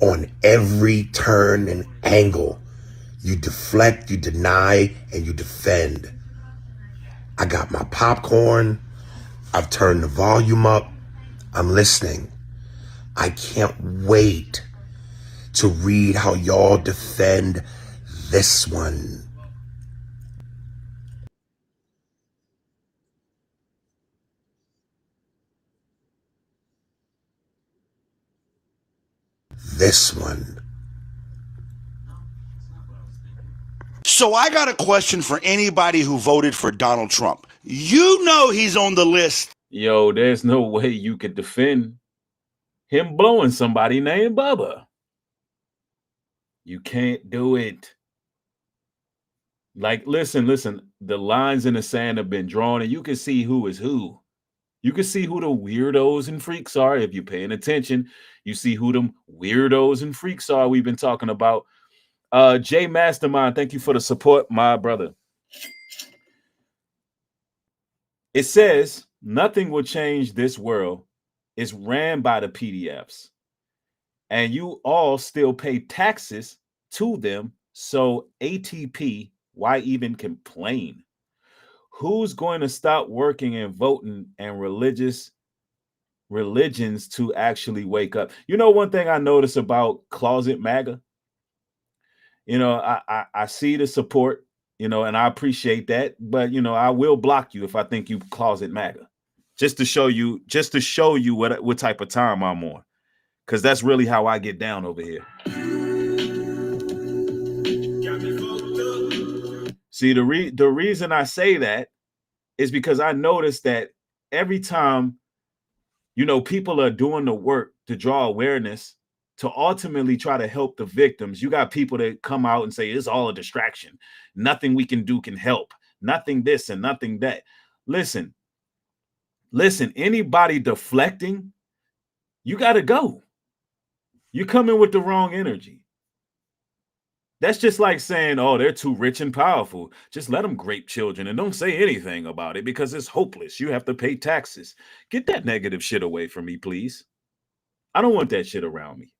on every turn and angle. You deflect, you deny, and you defend. I got my popcorn. I've turned the volume up. I'm listening. I can't wait to read how y'all defend this one. This one. So I got a question for anybody who voted for Donald Trump. You know he's on the list. Yo, there's no way you could defend him blowing somebody named Bubba. You can't do it. Like, listen, the lines in the sand have been drawn and you can see who is who. You can see who the weirdos and freaks are. If you're paying attention, you see who them weirdos and freaks are we've been talking about. Jay Mastermind, thank you for the support, my brother. It says, nothing will change this world. It's ran by the PDFs. And you all still pay taxes to them. So ATP, why even complain? Who's going to stop working and voting and religions to actually wake up? You know, one thing I notice about Closet MAGA, you know, I see the support, you know, and I appreciate that. But, you know, I will block you if I think you Closet MAGA, just to show you what type of time I'm on. Because that's really how I get down over here. See, the reason I say that is because I noticed that every time, you know, people are doing the work to draw awareness to ultimately try to help the victims, you got people that come out and say it's all a distraction. Nothing we can do can help. Nothing this and nothing that. Listen, anybody deflecting, you got to go. You come in with the wrong energy. That's just like saying, oh, they're too rich and powerful. Just let them grape children and don't say anything about it because it's hopeless. You have to pay taxes. Get that negative shit away from me, please. I don't want that shit around me.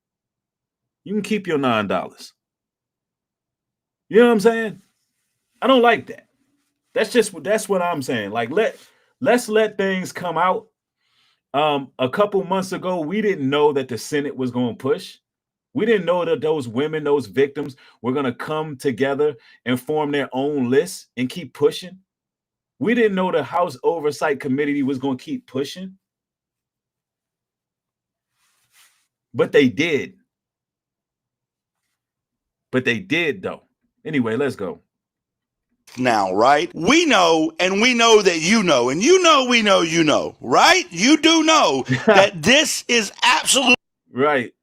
You can keep your $9. You know what I'm saying? I don't like that. That's what I'm saying. Like, let's let things come out. A couple months ago, we didn't know that the Senate was going to push. We didn't know that those women, those victims, were going to come together and form their own list and keep pushing. We didn't know the House Oversight Committee was going to keep pushing. But they did. Though. Anyway, let's go. Now, right? We know, and we know that you know, and you know, we know, you know, right? You do know that this is absolute. Right.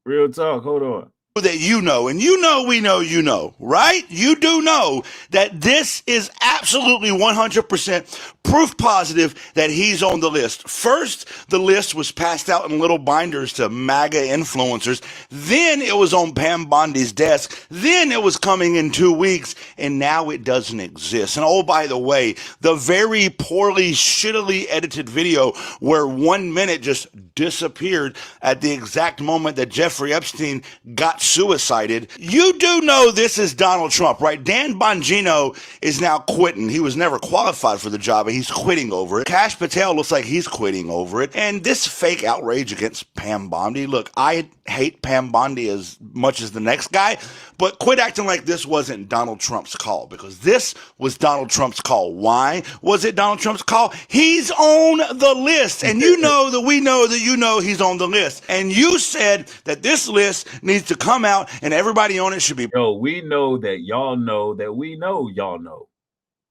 Real talk. Hold on. That you know, and you know, we know, you know, right? You do know that this is absolutely 100% proof positive that he's on the list. First, the list was passed out in little binders to MAGA influencers. Then it was on Pam Bondi's desk. Then it was coming in 2 weeks, and now it doesn't exist. And oh, by the way, the very poorly, shittily edited video where 1 minute just disappeared at the exact moment that Jeffrey Epstein got suicided. You do know this is Donald Trump, right? Dan Bongino is now quitting. He was never qualified for the job, and he's quitting over it. Kash Patel looks like he's quitting over it. And this fake outrage against Pam Bondi. Look, I hate Pam Bondi as much as the next guy, but quit acting like this wasn't Donald Trump's call, because this was Donald Trump's call. Why was it Donald Trump's call? He's on the list, and you know that we know that you know he's on the list. And you said that this list needs to come out and everybody on it should be. Yo, we know that y'all know that we know y'all know.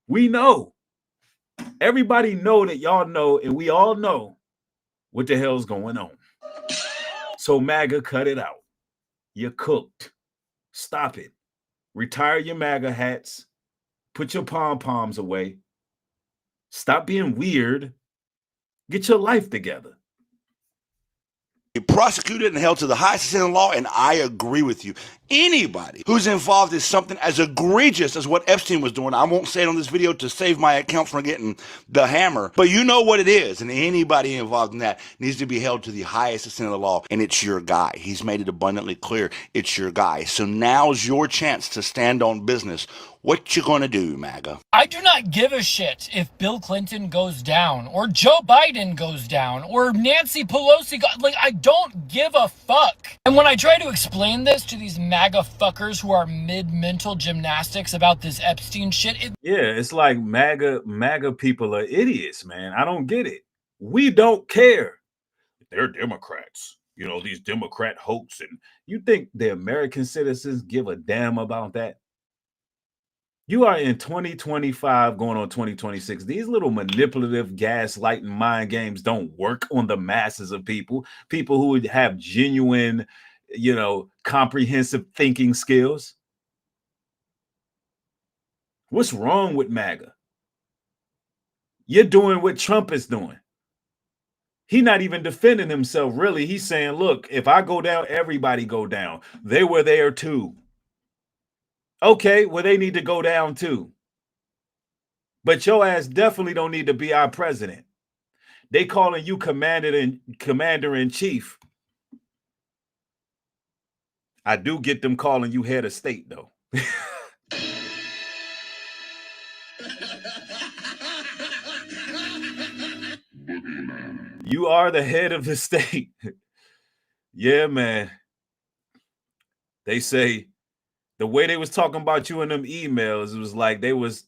We know. Everybody know that y'all know, and we all know what the hell's going on. So MAGA, cut it out. You're cooked. Stop it. Retire your MAGA hats. Put your pom-poms away. Stop being weird. Get your life together. Prosecuted and held to the highest extent of law, and I agree with you. Anybody who's involved in something as egregious as what Epstein was doing, I won't say it on this video to save my account from getting the hammer, but you know what it is, and anybody involved in that needs to be held to the highest extent of the law, and it's your guy. He's made it abundantly clear it's your guy. So now's your chance to stand on business. What you gonna do, MAGA? I do not give a shit if Bill Clinton goes down, or Joe Biden goes down, or Nancy Pelosi I don't give a fuck. And when I try to explain this to these MAGA fuckers who are mid-mental gymnastics about this Epstein shit, it's like MAGA people are idiots, man. I don't get it. We don't care. They're Democrats. You know, these Democrat hoax. And you think the American citizens give a damn about that? You are in 2025 going on 2026. These little manipulative, gaslighting mind games don't work on the masses of people who would have genuine, comprehensive thinking skills. What's wrong with MAGA? You're doing what Trump is doing. He's not even defending himself, really. He's saying, look, if I go down, everybody go down. They were there too. Okay, well, they need to go down too. But your ass definitely don't need to be our president. They calling you commander in chief. I do get them calling you head of state, though. You are the head of the state. Yeah, man. They say the way they was talking about you in them emails, it was like they was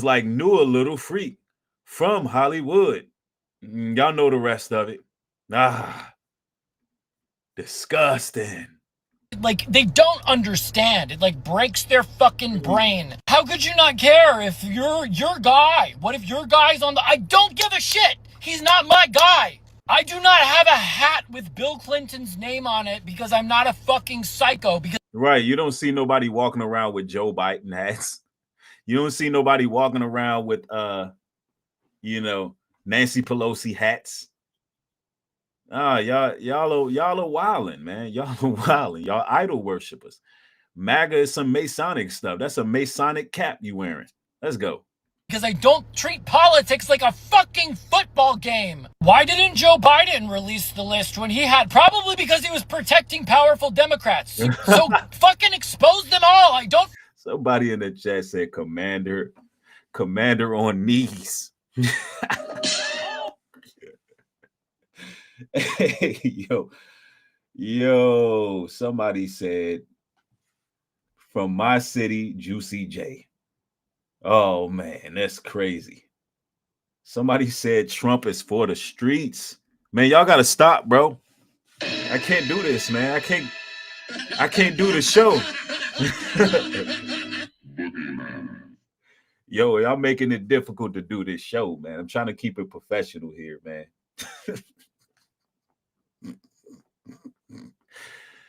like knew a little freak from Hollywood. Y'all know the rest of it. Disgusting. They don't understand. It breaks their fucking brain. How could you not care if you're your guy? What if your guy's on the... I don't give a shit. He's not my guy. I do not have a hat with Bill Clinton's name on it because I'm not a fucking psycho. Right. You don't see nobody walking around with Joe Biden hats. You don't see nobody walking around with Nancy Pelosi hats. Y'all are wilding, man. Y'all are wilding. Y'all idol worshipers. MAGA is some Masonic stuff. That's a Masonic cap you wearing. Let's go. Because I don't treat politics like a fucking football game. Why didn't Joe Biden release the list when he had? Probably because he was protecting powerful Democrats. So fucking expose them all. I don't. Somebody in the chat said commander on knees. Hey, yo, somebody said from my city, Juicy J. Oh man, that's crazy. Somebody said Trump is for the streets. Man, y'all gotta stop, bro. I can't do this, man. I can't do the show. Yo, y'all making it difficult to do this show, man. I'm trying to keep it professional here, man.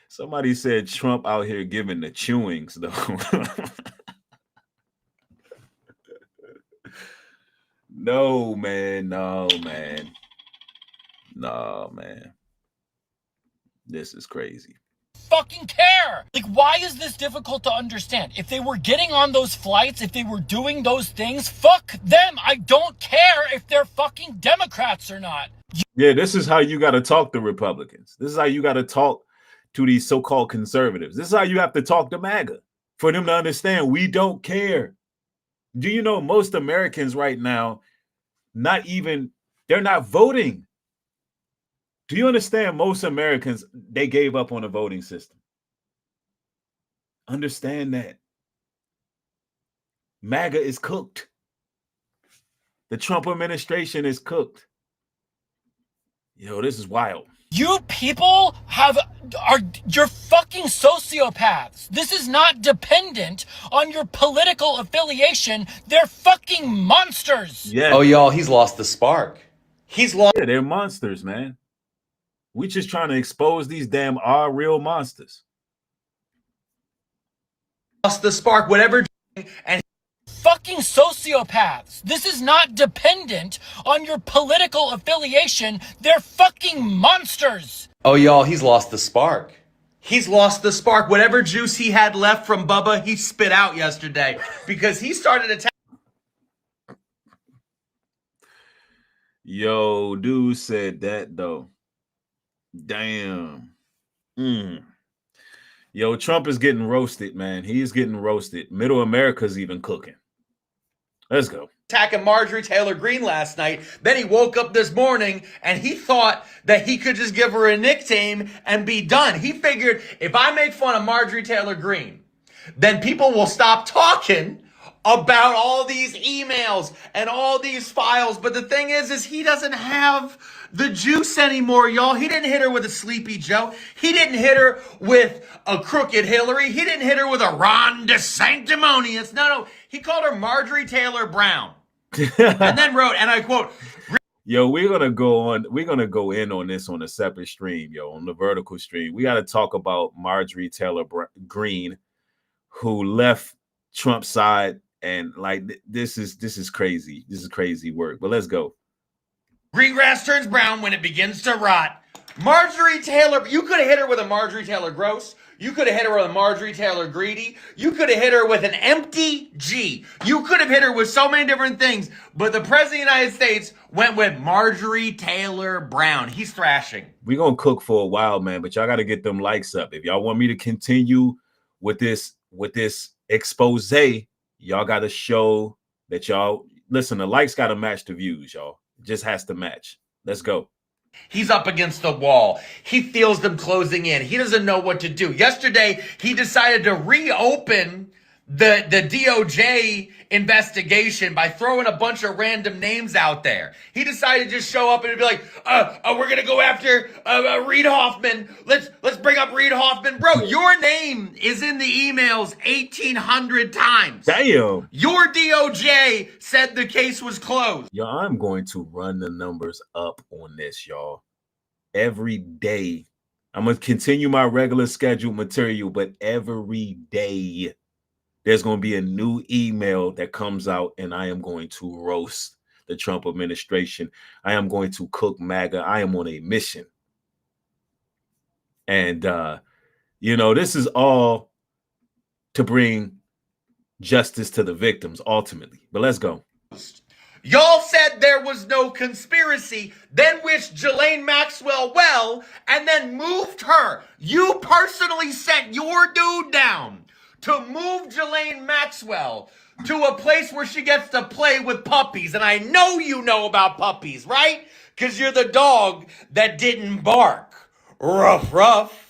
Somebody said Trump out here giving the chewings, though. No, man. This is crazy. Fucking care. Why is this difficult to understand? If they were getting on those flights, if they were doing those things, fuck them. I don't care if they're fucking Democrats or not. Yeah, this is how you got to talk to Republicans. This is how you got to talk to these so-called conservatives. This is how you have to talk to MAGA for them to understand we don't care. Do you know most Americans right now, they're not voting. Do you understand most Americans, they gave up on the voting system? Understand that. MAGA is cooked. The Trump administration is cooked. Yo, this is wild. You people you're fucking sociopaths. This is not dependent on your political affiliation. They're fucking monsters. Yeah. Oh, y'all, he's lost the spark. Yeah, they're monsters, man. We just trying to expose these damn real monsters. Lost the spark, whatever. And fucking sociopaths. This is not dependent on your political affiliation. They're fucking monsters. Oh, y'all, he's lost the spark. He's lost the spark. Whatever juice he had left from Bubba, he spit out yesterday because he started attacking. Yo, dude said that though. Damn. Yo, Trump is getting roasted, man. He's getting roasted. Middle America's even cooking. Let's go. Attacking Marjorie Taylor Greene last night. Then he woke up this morning and he thought that he could just give her a nickname and be done. He figured if I make fun of Marjorie Taylor Greene, then people will stop talking about all these emails and all these files. But the thing is he doesn't have the juice anymore, y'all. He didn't hit her with a Sleepy Joe. He didn't hit her with a crooked Hillary. He didn't hit her with a Ron DeSanctimonious. No. He called her Marjorie Taylor Brown. And then wrote, and I quote, yo, we're gonna go in on this on a separate stream, yo, on the vertical stream. We got to talk about Marjorie Taylor Greene, who left Trump's side, and like this is crazy. This is crazy work. But let's go. Green grass turns brown when it begins to rot. Marjorie Taylor, you could have hit her with a Marjorie Taylor Gross. You could have hit her with a Marjorie Taylor Greedy. You could have hit her with an empty G. You could have hit her with so many different things. But the President of the United States went with Marjorie Taylor Brown. He's thrashing. We're going to cook for a while, man, but y'all got to get them likes up. If y'all want me to continue with this expose, y'all got to show that y'all, listen, the likes got to match the views, y'all. It just has to match. Let's go. He's up against the wall. He feels them closing in. He doesn't know what to do. Yesterday, he decided to reopen the DOJ investigation by throwing a bunch of random names out there. He decided to just show up and be like, we're going to go after Reid Hoffman. Let's bring up Reid Hoffman. Bro, your name is in the emails 1,800 times. Damn. Your DOJ said the case was closed. Yo, I'm going to run the numbers up on this, y'all. Every day. I'm going to continue my regular scheduled material, but every day there's going to be a new email that comes out, and I am going to roast the Trump administration. I am going to cook MAGA. I am on a mission. And, this is all to bring justice to the victims, ultimately. But let's go. Y'all said there was no conspiracy, then wished Ghislaine Maxwell well, and then moved her. You personally sent your dude down to move Ghislaine Maxwell to a place where she gets to play with puppies. And I know you know about puppies, right? Because you're the dog that didn't bark. Ruff, ruff.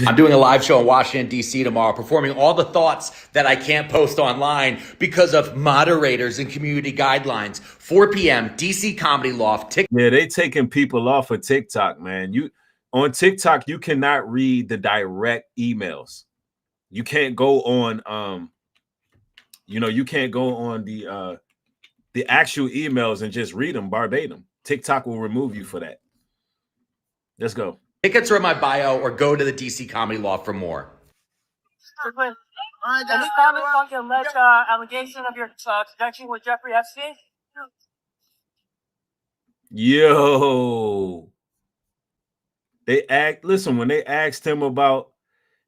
I'm doing a live show in Washington, D.C. tomorrow, performing all the thoughts that I can't post online because of moderators and community guidelines. 4 p.m., D.C. Comedy Loft. Yeah, they taking people off of TikTok, man. On TikTok, you cannot read the direct emails. You can't go on, you can't go on the actual emails and just read them verbatim. TikTok will remove you for that. Let's go. Tickets are in my bio, or go to the DC Comedy Law for more. Any comments on the alleged allegation of your connection with Jeffrey Epstein? Yo, when they asked him about,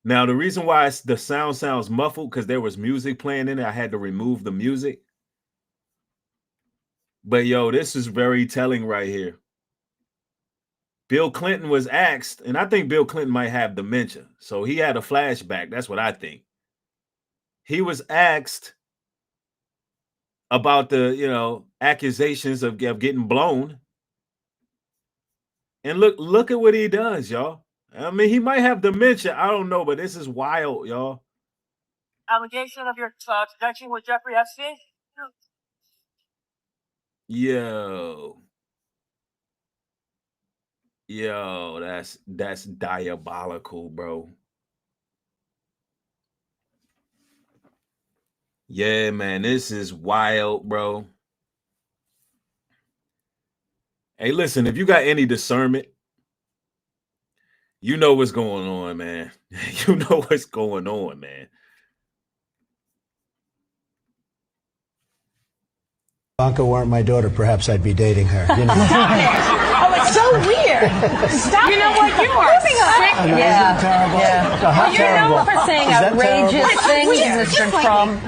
now the reason why the sound sounds muffled because there was music playing in it. I had to remove the music. But yo, this is very telling right here. Bill Clinton was asked, and I think Bill Clinton might have dementia. So he had a flashback. That's what I think. He was asked about the, accusations of getting blown. And look at what he does, y'all. I mean, he might have dementia. I don't know, but this is wild, y'all. Allegation of your connection with Jeffrey Epstein? Yo, that's diabolical, bro. Yeah, man, this is wild, bro. Hey, listen, if you got any discernment, you know what's going on, man. You know what's going on, man. Ivanka weren't my daughter, perhaps I'd be dating her. You know? Oh, it's so weird. Stop. You know what? You are sick. Yeah. Isn't that terrible? Yeah. So how Well, you're terrible? known for saying Is that outrageous terrible? things, Mr. Trump.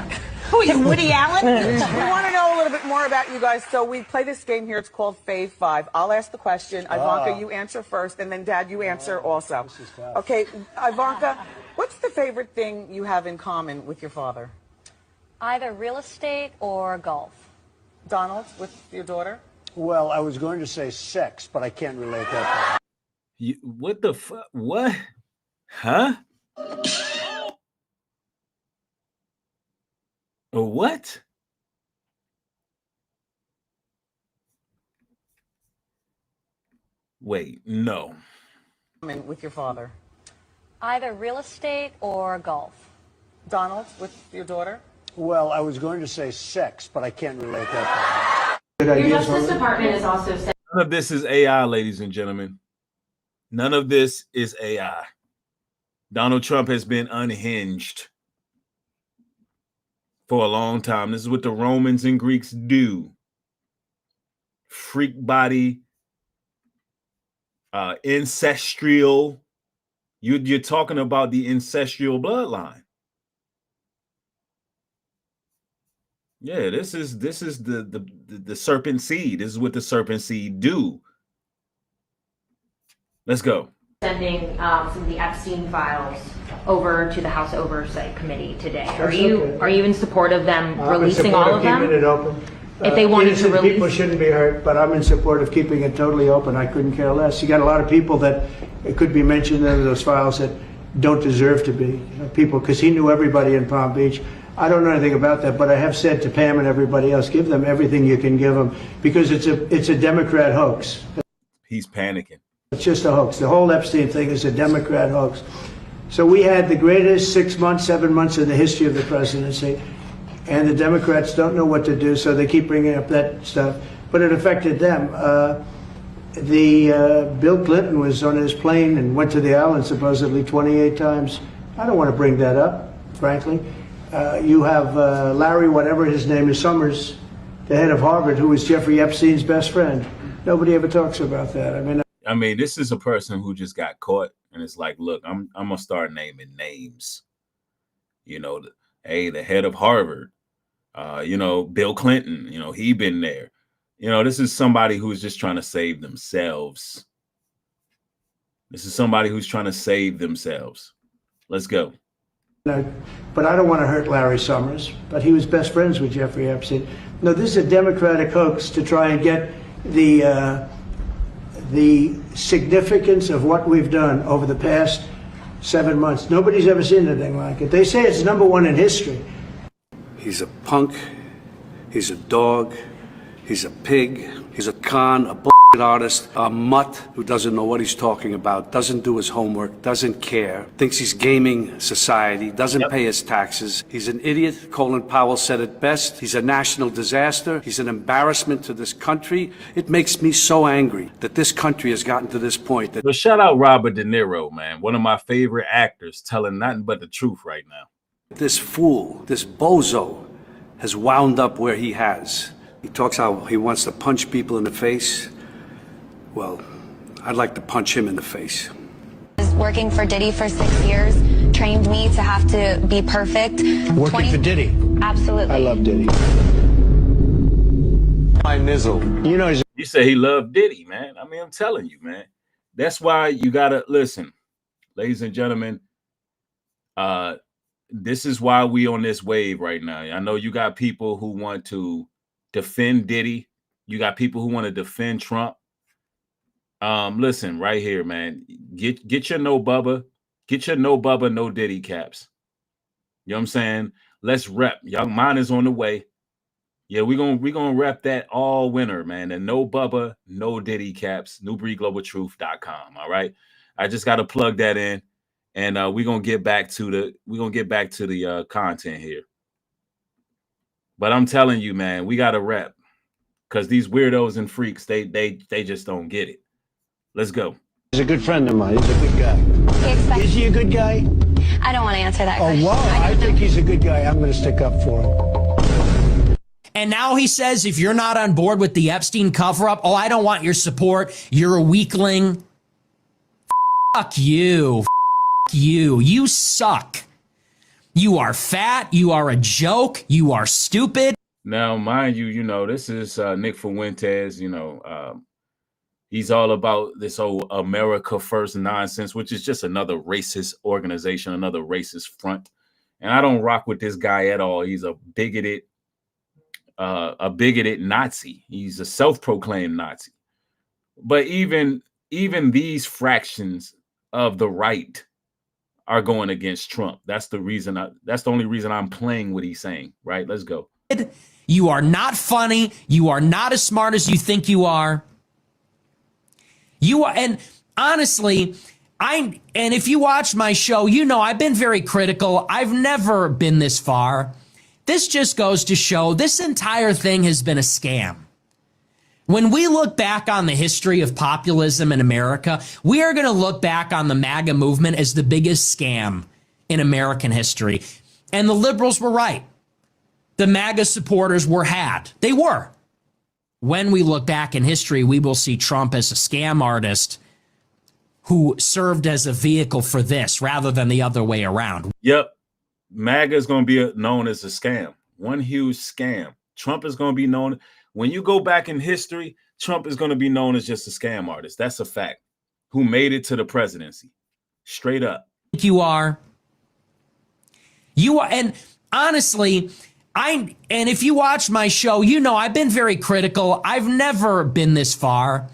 Who are you, Woody Allen? We want to know a little bit more about you guys. So we play this game here. It's called Fave 5. I'll ask the question. Ivanka, you answer first, and then Dad, you answer also. Okay, Ivanka, what's the favorite thing you have in common with your father? Either real estate or golf. Donald, with your daughter? Well, I was going to say sex, but I can't relate that. What the fuck? What? Huh? A what? Wait, no. With your father? Either real estate or golf. Donald, with your daughter? Well, I was going to say sex, but I can't relate that. Your Justice Department is also saying none of this is AI, ladies and gentlemen. None of this is AI. Donald Trump has been unhinged for a long time. This is what the Romans and Greeks do. Freak body, ancestral. You're talking about the ancestral bloodline. Yeah, this is the serpent seed. This is what the serpent seed do. Let's go. Sending some of the Epstein files over to the House Oversight Committee today. Are you in support of them releasing all of them? Keeping it open. If they wanted to release, people shouldn't be hurt, but I'm in support of keeping it totally open. I couldn't care less. You got a lot of people that it could be mentioned in those files that don't deserve to be. People, because he knew everybody in Palm Beach. I don't know anything about that, but I have said to Pam and everybody else, give them everything you can give them, because it's a Democrat hoax. He's panicking. It's just a hoax. The whole Epstein thing is a Democrat hoax. So we had the greatest 6 months, 7 months in the history of the presidency, and the Democrats don't know what to do, so they keep bringing up that stuff. But it affected them. Bill Clinton was on his plane and went to the island supposedly 28 times. I don't want to bring that up, frankly. You have Larry, whatever his name is, Summers, the head of Harvard, who was Jeffrey Epstein's best friend. Nobody ever talks about that. I mean, this is a person who just got caught, and it's like, look, I'm gonna start naming names. You know, the head of Harvard. Bill Clinton. He been there. This is somebody who is just trying to save themselves. This is somebody who's trying to save themselves. Let's go. But I don't want to hurt Larry Summers, but he was best friends with Jeffrey Epstein. No, this is a Democratic hoax to try and get the significance of what we've done over the past 7 months. Nobody's ever seen anything like it. They say it's #1 in history. He's a punk, he's a dog, he's a pig, he's a con, a bullshit artist, a mutt who doesn't know what he's talking about, doesn't do his homework, doesn't care, thinks he's gaming society, doesn't pay his taxes. He's an idiot. Colin Powell said it best. He's a national disaster. He's an embarrassment to this country. It makes me so angry that this country has gotten to this point. But shout out Robert De Niro, man. One of my favorite actors, telling nothing but the truth right now. This fool, this bozo, has wound up where he has. He talks how he wants to punch people in the face. Well, I'd like to punch him in the face. Working for Diddy for 6 years trained me to have to be perfect. Working for Diddy? Absolutely. I love Diddy. My nizzle. You say he loved Diddy, man. I mean, I'm telling you, man. That's why you gotta listen, ladies and gentlemen. This is why we on this wave right now. I know you got people who want to defend Diddy. You got people who want to defend Trump. Listen, right here, man. Get your no Bubba. Get your no Bubba, no Diddy caps. You know what I'm saying? Let's rep. Young mine is on the way. Yeah, we're gonna rep that all winter, man. And no Bubba, no Diddy caps. NewBreedGlobalTruth.com. All right. I just gotta plug that in. And we're gonna get back to the content here. But I'm telling you, man, we gotta rep, because these weirdos and freaks, they just don't get it. Let's go. He's a good friend of mine. He's a good guy. Is he a good guy? I don't want to answer that question. Oh, wow. I think he's a good guy. I'm going to stick up for him. And now he says, if you're not on board with the Epstein cover up, oh, I don't want your support. You're a weakling. Fuck you. Fuck you. You suck. You are fat. You are a joke. You are stupid. Now, mind you, this is Nick Fuentes, he's all about this whole America First nonsense, which is just another racist organization, another racist front. And I don't rock with this guy at all. He's a bigoted Nazi. He's a self-proclaimed Nazi. But even these fractions of the right are going against Trump. That's the only reason I'm playing what he's saying, right? Let's go. You are not funny. You are not as smart as you think you are. You are, and honestly, and if you watch my show, I've been very critical. I've never been this far. This just goes to show this entire thing has been a scam. When we look back on the history of populism in America, we are going to look back on the MAGA movement as the biggest scam in American history. And the liberals were right. The MAGA supporters were had. They were. When we look back in history, we will see Trump as a scam artist who served as a vehicle for this rather than the other way around. Yep. MAGA is going to be known as a scam. One huge scam. Trump is going to be known. When you go back in history, Trump is going to be known as just a scam artist. That's a fact. Who made it to the presidency. Straight up. You are. And honestly, and if you watch my show, I've been very critical. I've never been this far.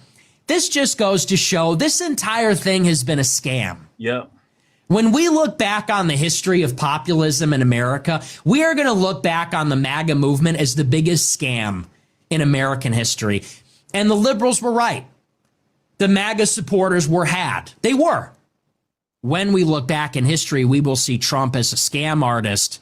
This just goes to show this entire thing has been a scam. Yep. When we look back on the history of populism in America, we are going to look back on the MAGA movement as the biggest scam in American history. And the liberals were right. The MAGA supporters were had. They were. When we look back in history, we will see Trump as a scam artist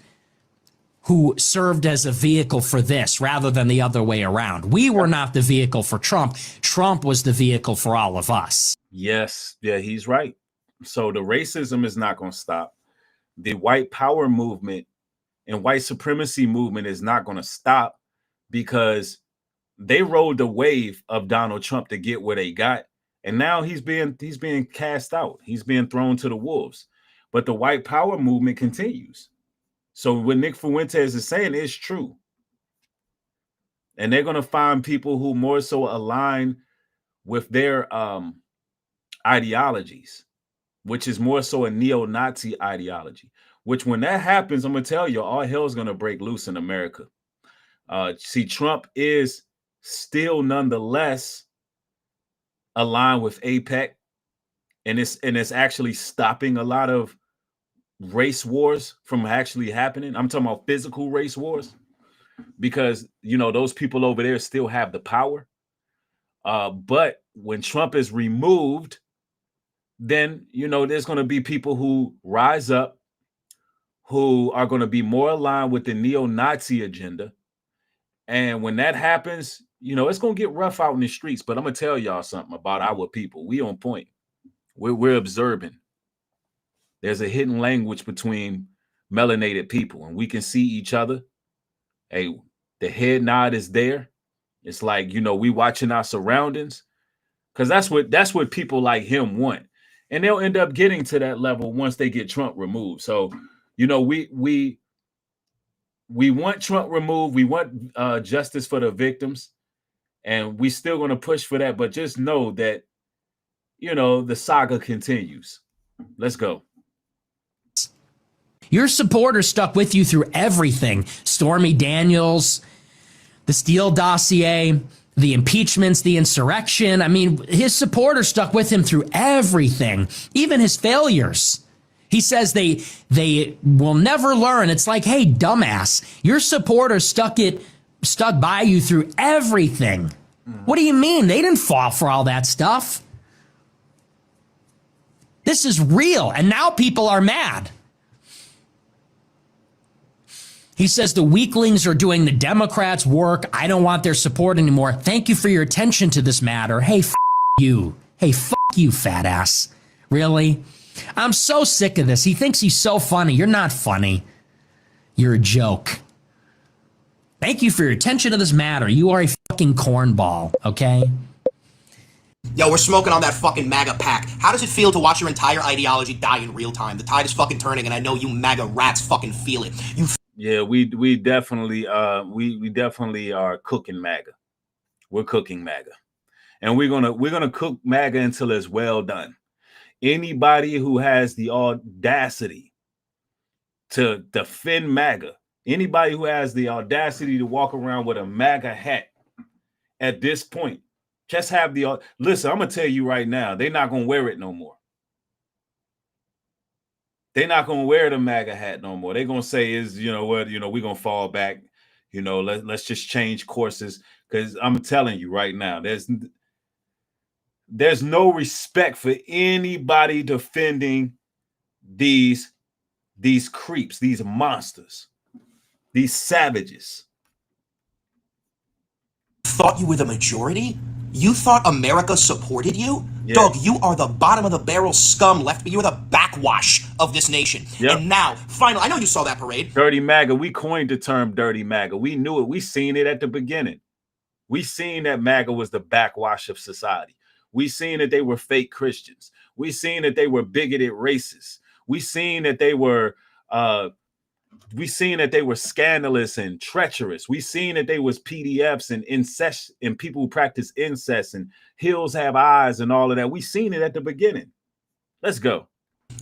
who served as a vehicle for this rather than the other way around. We were not the vehicle for Trump. Trump was the vehicle for all of us. Yes. Yeah, he's right. So the racism is not going to stop. The white power movement and white supremacy movement is not going to stop because they rode the wave of Donald Trump to get where they got. And now he's being cast out. He's being thrown to the wolves. But the white power movement continues. So what Nick Fuentes is saying is true. And they're going to find people who more so align with their ideologies, which is more so a neo-Nazi ideology, which when that happens, I'm going to tell you, all hell's going to break loose in America. See, Trump is still nonetheless aligned with AIPAC, and it's actually stopping a lot of race wars from actually happening. I'm talking about physical race wars because, those people over there still have the power. But when Trump is removed, then, there's going to be people who rise up who are going to be more aligned with the neo-Nazi agenda. And when that happens, it's going to get rough out in the streets. But I'm going to tell y'all something about our people. We on point. We're observing. There's a hidden language between melanated people, and we can see each other. Hey, the head nod is there. It's like, we watching our surroundings because that's what people like him want. And they'll end up getting to that level once they get Trump removed. So, we want Trump removed. We want justice for the victims. And we still going to push for that. But just know that, the saga continues. Let's go. Your supporters stuck with you through everything. Stormy Daniels, the Steele dossier, the impeachments, the insurrection. I mean, his supporters stuck with him through everything, even his failures. He says they will never learn. It's like, hey, dumbass, your supporters stuck by you through everything. What do you mean? They didn't fall for all that stuff. This is real, and now people are mad. He says the weaklings are doing the Democrats' work. I don't want their support anymore. Thank you for your attention to this matter. Hey, you. Hey, you, fat ass. Really? I'm so sick of this. He thinks he's so funny. You're not funny. You're a joke. Thank you for your attention to this matter. You are a fucking cornball, okay? Yo, we're smoking on that fucking MAGA pack. How does it feel to watch your entire ideology die in real time? The tide is fucking turning, and I know you MAGA rats fucking feel it. Yeah, we definitely we definitely are cooking MAGA. We're cooking MAGA, and we're gonna cook MAGA until it's well done. Anybody who has the audacity to defend MAGA, anybody who has the audacity to walk around with a MAGA hat at this point, just have the listen. I'm gonna tell you right now, they're not gonna wear it no more. They're not gonna wear the MAGA hat no more. They're gonna say, "Is you know what? You know we're gonna fall back. You know, let's just change courses." Because I'm telling you right now, there's no respect for anybody defending these creeps, these monsters, these savages. Thought you were the majority? You thought America supported you? Yeah. Dog, you are the bottom of the barrel scum left. You're the backwash of this nation. Yep. And now, finally, I know you saw that parade. Dirty MAGA. We coined the term dirty MAGA. We knew it. We seen it at the beginning. We seen that MAGA was the backwash of society. We seen that they were fake Christians. We seen that they were bigoted racists. We seen that they were scandalous and treacherous. We seen that they was PDFs and incest and people who practice incest and hills have eyes and all of that. We seen it at the beginning. Let's go.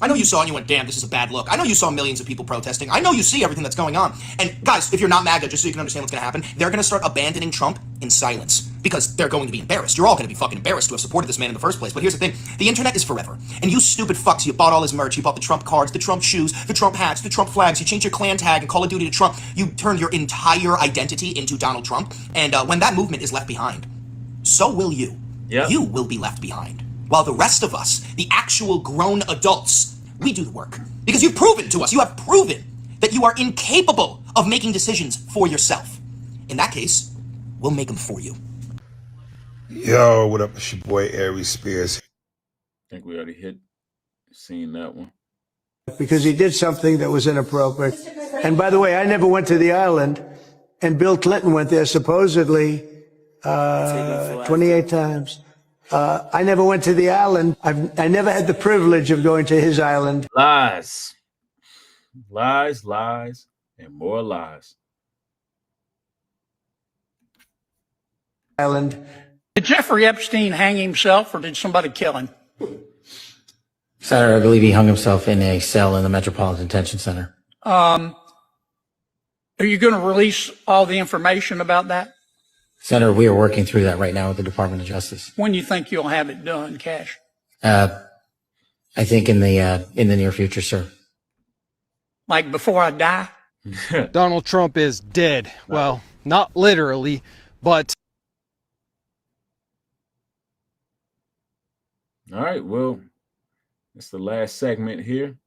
I know you saw and you went, damn, this is a bad look. I know you saw millions of people protesting. I know you see everything that's going on. And guys, if you're not MAGA, just so you can understand what's going to happen, they're going to start abandoning Trump in silence because they're going to be embarrassed. You're all going to be fucking embarrassed to have supported this man in the first place. But here's the thing. The internet is forever. And you stupid fucks, you bought all his merch. You bought the Trump cards, the Trump shoes, the Trump hats, the Trump flags. You changed your clan tag and Call of Duty to Trump. You turned your entire identity into Donald Trump. And when that movement is left behind, so will you. Yep. You will be left behind. While the rest of us, the actual grown adults, we do the work. Because you've proven to us, you have proven that you are incapable of making decisions for yourself. In that case, we'll make them for you. Yo, what up? It's your boy Aries Spears. I think we already seen that one. Because he did something that was inappropriate. And by the way, I never went to the island, and Bill Clinton went there supposedly 28 times. I never went to the island. I never had the privilege of going to his island. Lies, and more lies. Island. Did Jeffrey Epstein hang himself or did somebody kill him? Senator, I believe he hung himself in a cell in the Metropolitan Detention Center. Are you going to release all the information about that? Senator, we are working through that right now with the Department of Justice. When you think you'll have it done, Cash? I think in the near future, sir. Like before I die? Donald Trump is dead. Well, not literally, but... All right, well, it's the last segment here.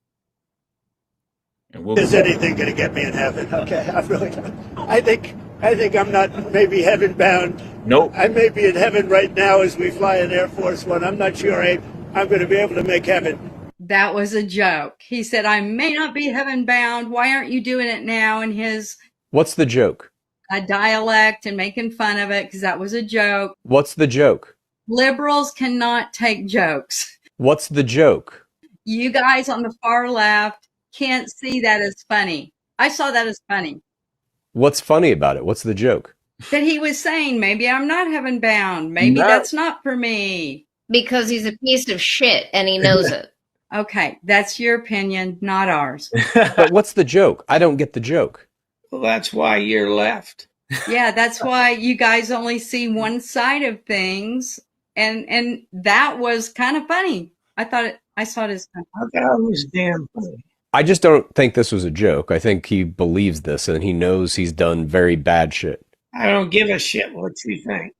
And Is anything going to get me in heaven? Okay, I really don't. I think I'm not maybe heaven bound. Nope. I may be in heaven right now as we fly in Air Force One. I'm not sure I'm going to be able to make heaven. That was a joke. He said, I may not be heaven bound. Why aren't you doing it now? In his What's the joke? dialect and making fun of it because that was a joke. What's the joke? Liberals cannot take jokes. What's the joke? You guys on the far left can't see that as funny. I saw that as funny. What's funny about it? What's the joke? That he was saying, maybe I'm not heaven bound. Maybe that's not for me. Because he's a piece of shit and he knows it. Okay, that's your opinion, not ours. But what's the joke? I don't get the joke. Well, that's why you're left. Yeah, that's why you guys only see one side of things. And that was kind of funny. I saw it as funny. I thought it was damn funny. I just don't think this was a joke. I think he believes this and he knows he's done very bad shit. I don't give a shit what you think.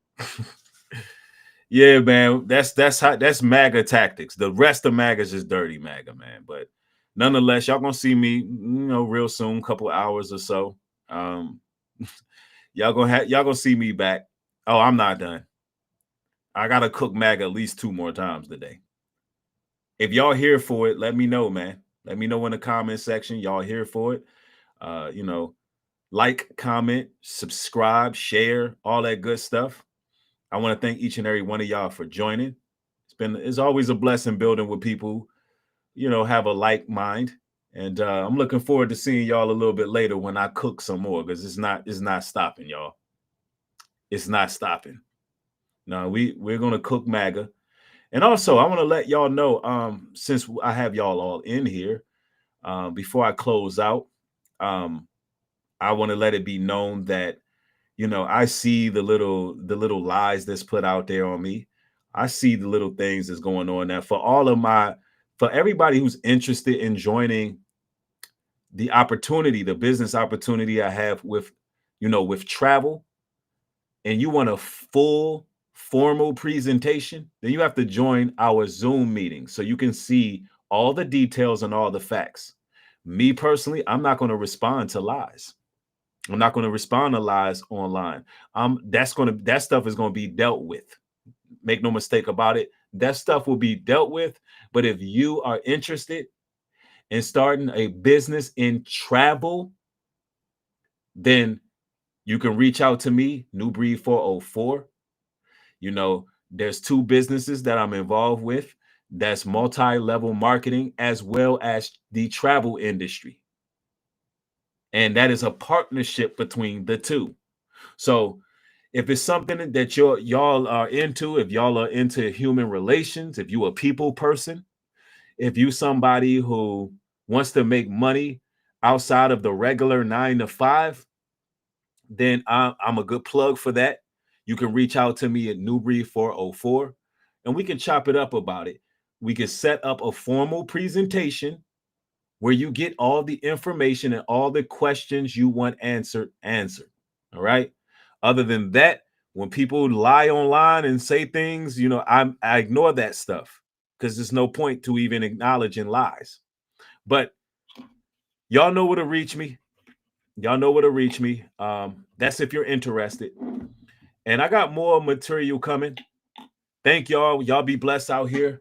Yeah, man, that's MAGA tactics. The rest of MAGA is just dirty MAGA, man. But nonetheless, y'all gonna see me, real soon, couple hours or so. Y'all gonna see me back. Oh, I'm not done. I gotta cook MAGA at least 2 more times today. If y'all here for it, let me know, man. Let me know in the comment section. Y'all here for it. like, comment, subscribe, share, all that good stuff. I want to thank each and every one of y'all for joining. It's always a blessing building with people, have a like mind. And I'm looking forward to seeing y'all a little bit later when I cook some more, because it's not stopping, y'all. It's not stopping. No, we're gonna cook MAGA. And also, I want to let y'all know, since I have y'all all in here, before I close out, I want to let it be known that, I see the little lies that's put out there on me. I see the little things that's going on now. For everybody who's interested in joining the business opportunity I have with travel, and you want a full formal presentation, then you have to join our Zoom meeting so you can see all the details and all the facts. Me personally, I'm not going to respond to lies. I'm not going to respond to lies online. That stuff is going to be dealt with. Make no mistake about it. That stuff will be dealt with. But if you are interested in starting a business in travel, then you can reach out to me, New Breed 404. There's 2 businesses that I'm involved with. That's multi-level marketing as well as the travel industry. And that is a partnership between the 2. So if it's something that y'all are into, if y'all are into human relations, if you a people person, if you somebody who wants to make money outside of the regular 9 to 5, then I'm a good plug for that. You can reach out to me at New Breed 404, and we can chop it up about it. We can set up a formal presentation where you get all the information and all the questions you want answered. All right. Other than that, when people lie online and say things, I ignore that stuff because there's no point to even acknowledging lies. But y'all know where to reach me. That's if you're interested. And I got more material coming. Thank y'all. Y'all be blessed out here.